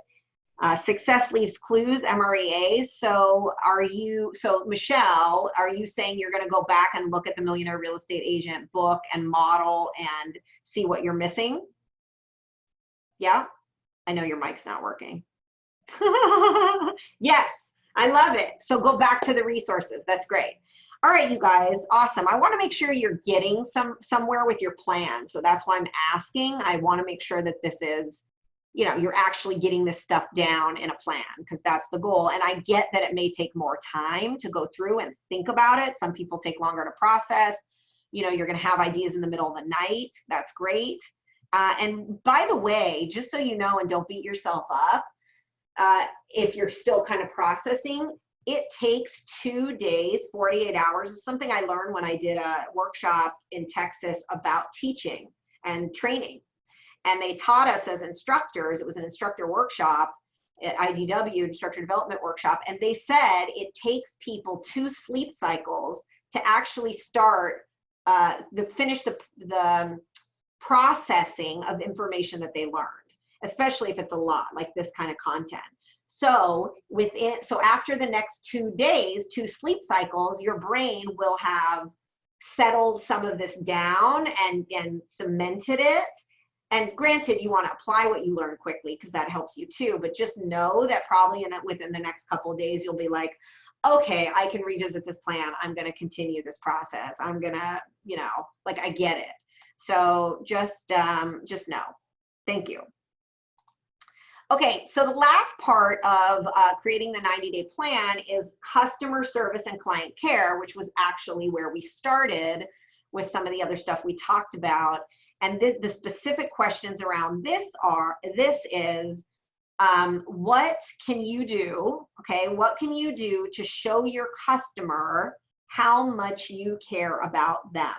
Speaker 1: Success leaves clues, MREAs. So Michelle, are you saying you're going to go back and look at the Millionaire Real Estate Agent book and model and see what you're missing? Yeah, I know your mic's not working. Yes, I love it. So go back to the resources. That's great. All right, you guys, awesome. I want to make sure you're getting somewhere with your plan. So that's why I'm asking. I want to make sure that this is, you know, you're actually getting this stuff down in a plan, because that's the goal. And I get that it may take more time to go through and think about it. Some people take longer to process. You know, you're going to have ideas in the middle of the night. That's great. And by the way, just so you know, and don't beat yourself up, if you're still kind of processing, it takes 2 days, 48 hours. It's something I learned when I did a workshop in Texas about teaching and training. And they taught us as instructors, it was an instructor workshop at IDW, instructor development workshop. And they said it takes people 2 sleep cycles to actually start, finish the processing of information that they learned, especially if it's a lot like this kind of content. So after the next 2 days, 2 sleep cycles, your brain will have settled some of this down and cemented it. And granted, you want to apply what you learn quickly because that helps you too, but just know that probably within the next couple of days, you'll be like, okay, I can revisit this plan. I'm going to continue this process. I'm going to, you know, like I get it. So just know. Thank you. Okay, so the last part of creating the 90-day plan is customer service and client care, which was actually where we started with some of the other stuff we talked about. And the specific questions around this is, what can you do, okay? What can you do to show your customer how much you care about them?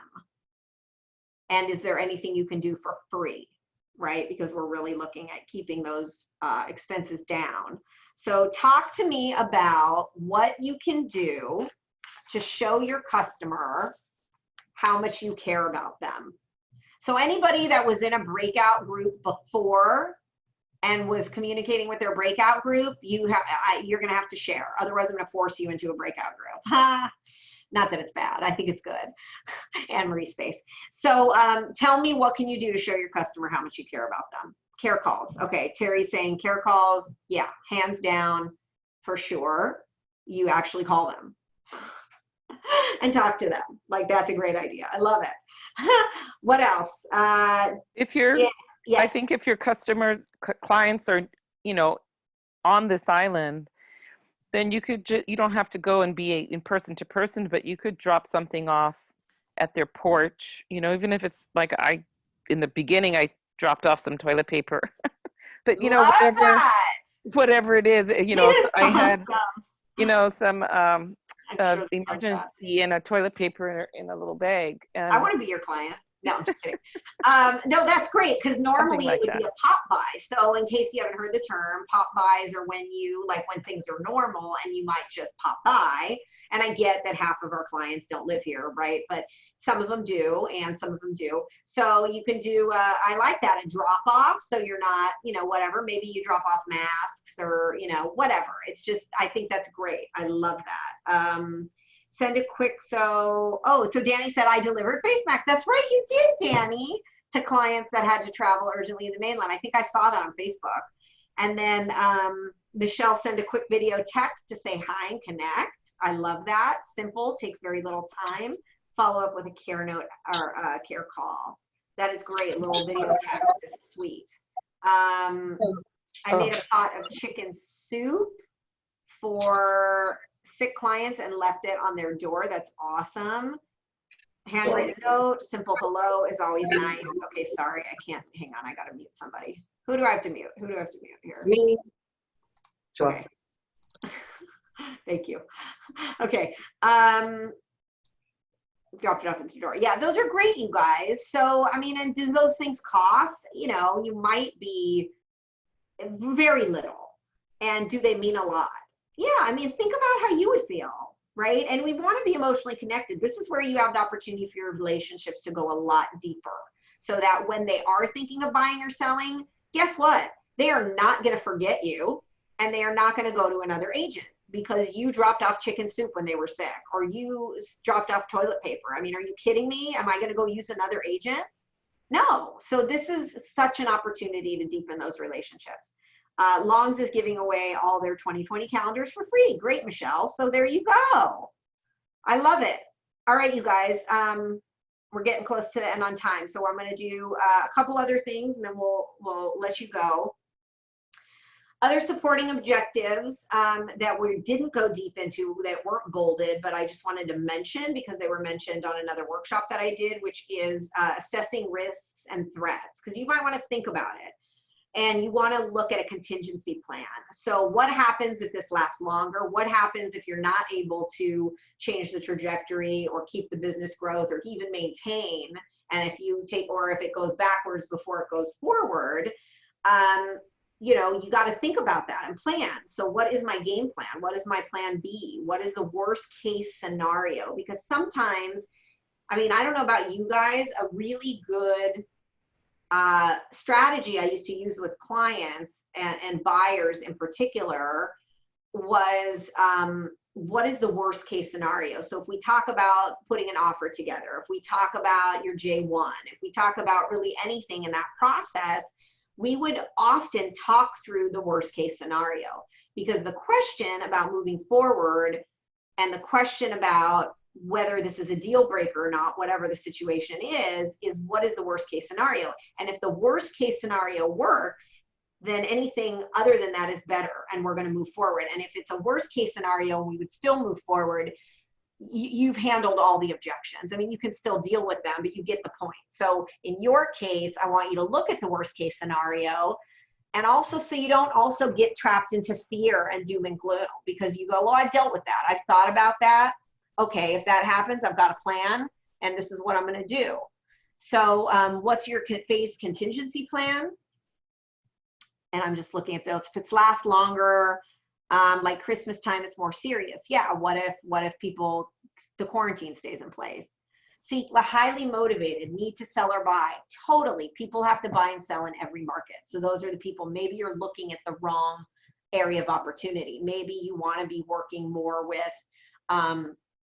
Speaker 1: And is there anything you can do for free, right? Because we're really looking at keeping those expenses down. So talk to me about what you can do to show your customer how much you care about them. So anybody that was in a breakout group before and was communicating with their breakout group, you're going to have to share. Otherwise, I'm going to force you into a breakout group. Not that it's bad. I think it's good. Anne Marie's face. So tell me, what can you do to show your customer how much you care about them? Care calls. Okay, Terry's saying care calls. Yeah, hands down, for sure. You actually call them and talk to them. Like, that's a great idea. I love it. What else?
Speaker 3: If you're,
Speaker 1: yes.
Speaker 3: I think if your clients are, you know, on this island, then you could you don't have to go and be in person to person, but you could drop something off at their porch, you know, even if it's like in the beginning, I dropped off some toilet paper, but you know, whatever it is, you know, so I had, you know, some emergency and a toilet paper in a little bag. And
Speaker 1: I want to be your client. No, I'm just kidding. No, that's great because normally
Speaker 3: like
Speaker 1: it would
Speaker 3: that.
Speaker 1: be a pop buy. So in case you haven't heard the term, pop buys are when you, like when things are normal and you might just pop by. And I get that half of our clients don't live here, right? But some of them do and some of them do. So you can do, I like that, a drop off. So you're not, you know, whatever, maybe you drop off masks or, you know, whatever. It's just, I think that's great. I love that. Send a quick, so Danny said I delivered face masks. That's right, you did, Danny, to clients that had to travel urgently in the mainland. I think I saw that on Facebook. And then Michelle sent a quick video text to say hi and connect. I love that. Simple, takes very little time. Follow up with a care note or a care call. That is great. Little video text is sweet. I made a pot of chicken soup for sick clients and left it on their door. That's awesome. Handwritten note, simple hello is always nice. Okay, sorry, I can't, hang on, I gotta mute somebody. Who do I have to mute? Who do I have to mute here?
Speaker 7: Me.
Speaker 1: Okay. Thank you. Okay, dropped it off at the door. Yeah, those are great, you guys. So, I mean, and do those things cost? You know, you might be very little. And do they mean a lot? Yeah, I mean, think about how you would feel, right? And we want to be emotionally connected. This is where you have the opportunity for your relationships to go a lot deeper so that when they are thinking of buying or selling, guess what? They are not going to forget you and they are not going to go to another agent because you dropped off chicken soup when they were sick or you dropped off toilet paper. I mean, are you kidding me? Am I going to go use another agent? No. So this is such an opportunity to deepen those relationships. Longs is giving away all their 2020 calendars for free. Great, Michelle. So there you go. I love it. All right, you guys. We're getting close to the end on time. So I'm going to do a couple other things and then we'll let you go. Other supporting objectives that we didn't go deep into that weren't bolded, but I just wanted to mention because they were mentioned on another workshop that I did, which is assessing risks and threats, because you might want to think about it. And you want to look at a contingency plan. So what happens if this lasts longer? What happens if you're not able to change the trajectory or keep the business growth or even maintain? And if you take, or if it goes backwards before it goes forward, you know, you got to think about that and plan. So what is my game plan? What is my plan B? What is the worst case scenario? Because sometimes, I mean, I don't know about you guys, a really good strategy I used to use with clients and buyers in particular was what is the worst case scenario? So if we talk about putting an offer together, if we talk about your J1, if we talk about really anything in that process, we would often talk through the worst case scenario because the question about moving forward and the question about whether this is a deal breaker or not, whatever the situation is what is the worst case scenario? And if the worst case scenario works, then anything other than that is better and we're going to move forward. And if it's a worst case scenario and we would still move forward, you've handled all the objections. I mean, you can still deal with them, but you get the point. So in your case, I want you to look at the worst case scenario and also so you don't also get trapped into fear and doom and gloom because you go, well, I've dealt with that. I've thought about that. Okay, if that happens, I've got a plan and this is what I'm going to do. So what's your phase contingency plan? And I'm just looking at those. If it lasts longer, like Christmas time, it's more serious. Yeah, what if people, the quarantine stays in place? See, highly motivated, need to sell or buy. Totally, people have to buy and sell in every market. So those are the people, maybe you're looking at the wrong area of opportunity. Maybe you want to be working more with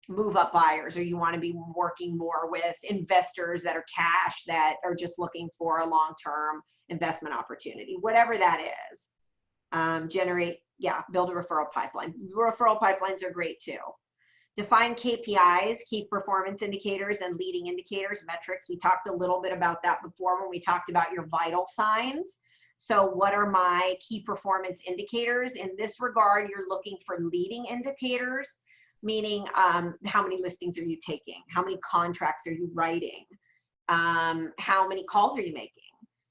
Speaker 1: move up buyers, or you want to be working more with investors that are cash that are just looking for a long-term investment opportunity, whatever that is. Build a referral pipeline. Referral pipelines are great too. Define KPIs, key performance indicators and leading indicators, metrics. We talked a little bit about that before when we talked about your vital signs. So what are my key performance indicators? In this regard, you're looking for leading indicators, meaning how many listings are you taking? How many contracts are you writing? How many calls are you making?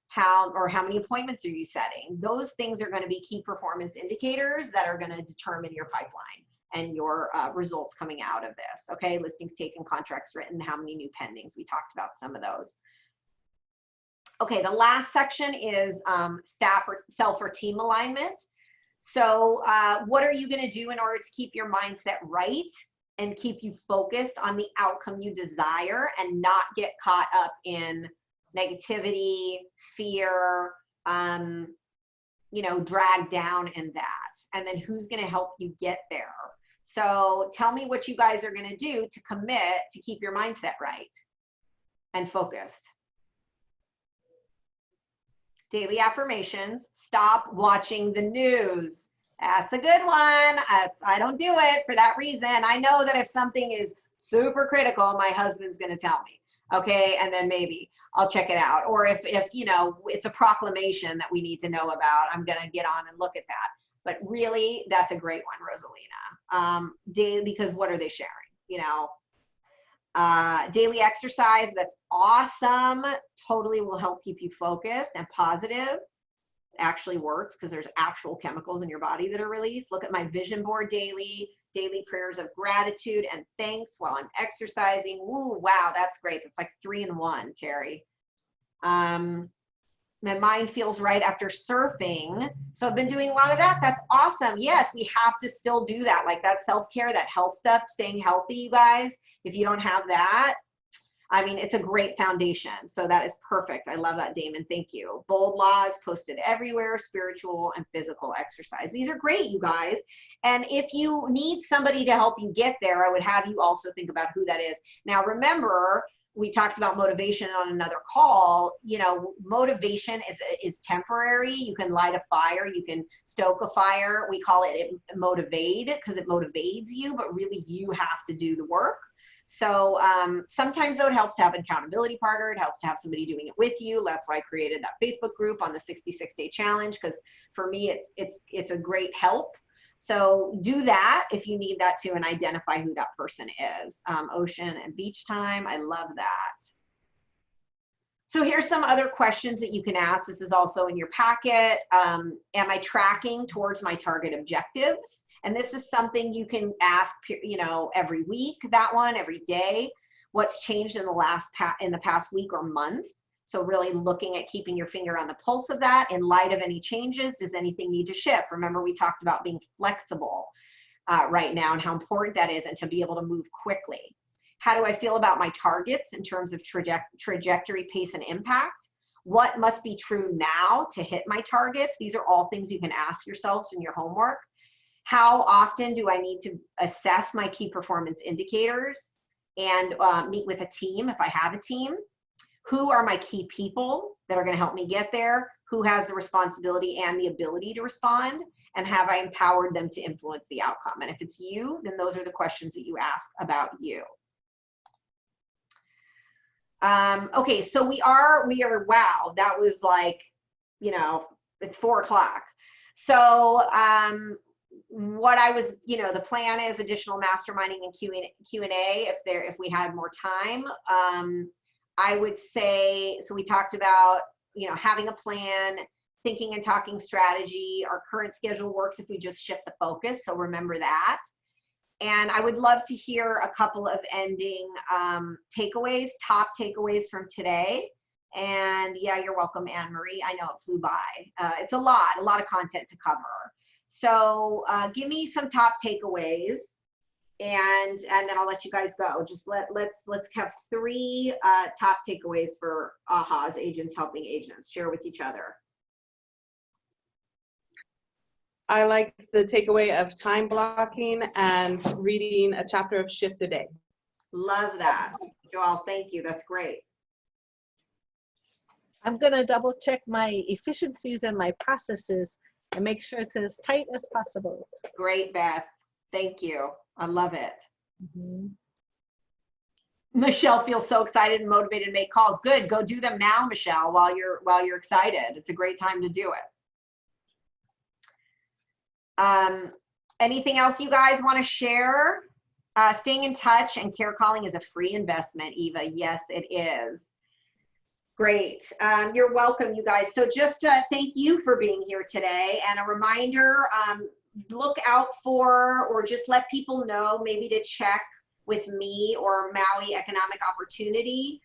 Speaker 1: How many appointments are you setting? Those things are going to be key performance indicators that are going to determine your pipeline. and your results coming out of this. Okay, listings taken, contracts written, how many new pendings. We talked about some of those. Okay, the last section is staff or self or team alignment. So what are you going to do in order to keep your mindset right and keep you focused on the outcome you desire and not get caught up in negativity, fear, you know, dragged down in that? And then who's going to help you get there? So tell me what you guys are going to do to commit to keep your mindset right and focused. Daily affirmations. Stop watching the news. That's a good one. I don't do it for that reason. I know that if something is super critical, my husband's going to tell me. Okay, and then maybe I'll check it out. Or if you know, it's a proclamation that we need to know about, I'm going to get on and look at that. But really, that's a great one, Rosalina. Daily, because what are they sharing? You know, daily exercise, that's awesome. Totally will help keep you focused and positive. Actually works because there's actual chemicals in your body that are released. Look at my vision board daily prayers of gratitude and thanks while I'm exercising. Woo, wow, that's great. That's like 3 in 1, Terry. My mind feels right after surfing. So I've been doing a lot of that. That's awesome. Yes, we have to still do that. Like that self-care, that health stuff, staying healthy, you guys. If you don't have that, I mean, it's a great foundation. So that is perfect. I love that, Damon. Thank you. Bold laws posted everywhere, spiritual and physical exercise. These are great, you guys. And if you need somebody to help you get there, I would have you also think about who that is. Now, remember, we talked about motivation on another call. You know, motivation is temporary. You can light a fire, you can stoke a fire. We call it motivate because it motivates you, but really you have to do the work. So sometimes though, it helps to have an accountability partner. It helps to have somebody doing it with you. That's why I created that Facebook group on the 66-day challenge, because for me, it's a great help. So do that if you need that too, and identify who that person is. Ocean and beach time, I love that. So here's some other questions that you can ask. This is also in your packet. Am I tracking towards my target objectives? And this is something you can ask, you know, every week, that one, every day. What's changed in the past week or month? So really looking at keeping your finger on the pulse of that. In light of any changes, does anything need to shift? Remember, we talked about being flexible right now and how important that is, and to be able to move quickly. How do I feel about my targets in terms of trajectory, pace, and impact? What must be true now to hit my targets? These are all things you can ask yourselves in your homework. How often do I need to assess my key performance indicators and meet with a team if I have a team? Who are my key people that are going to help me get there? Who has the responsibility and the ability to respond? And have I empowered them to influence the outcome? And if it's you, then those are the questions that you ask about you. Okay, so we are, wow, that was like, you know, it's 4 o'clock. So what I was, you know, the plan is additional masterminding and Q&A if we had more time. I would say, so we talked about, you know, having a plan, thinking and talking strategy. Our current schedule works if we just shift the focus, so remember that. And I would love to hear a couple of ending takeaways, top takeaways from today. And yeah, you're welcome, Anne Marie. I know it flew by. It's a lot of content to cover. So give me some top takeaways, and then I'll let you guys go. Just let's have 3 top takeaways for AHA's agents helping agents. Share with each other.
Speaker 7: I like the takeaway of time blocking and reading a chapter of Shift a day.
Speaker 1: Love that. Joelle, thank you. That's great.
Speaker 2: I'm going to double check my efficiencies and my processes and make sure it's as tight as possible.
Speaker 1: Great, Beth. Thank you. I love it.
Speaker 2: Mm-hmm.
Speaker 1: Michelle feels so excited and motivated to make calls. Good. Go do them now, Michelle, while you're excited. It's a great time to do it. Anything else you guys want to share? Staying in touch and care calling is a free investment, Eva. Yes, it is. Great. You're welcome, you guys. So just thank you for being here today. And a reminder, look out for, or just let people know maybe to check with me or Maui Economic Opportunity,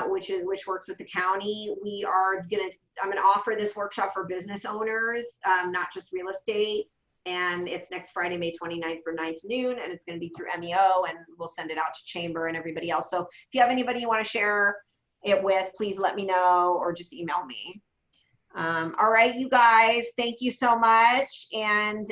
Speaker 1: which works with the county. I'm gonna offer this workshop for business owners, not just real estate. And it's next Friday, May 29th from 9 to noon, and it's gonna be through MEO, and we'll send it out to Chamber and everybody else. So if you have anybody you wanna share it with, please let me know or just email me. All right, you guys, thank you so much. And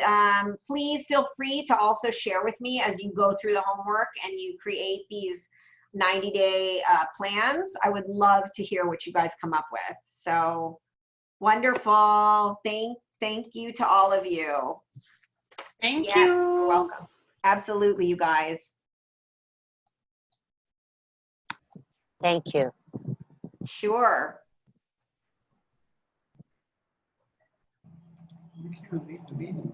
Speaker 1: please feel free to also share with me as you go through the homework and you create these 90-day plans. I would love to hear what you guys come up with. So wonderful. Thank you to all of you.
Speaker 8: Thank
Speaker 1: Yes,
Speaker 8: you.
Speaker 1: you're welcome. Absolutely, you guys.
Speaker 9: Thank you.
Speaker 1: Sure.
Speaker 6: You can't leave the meeting.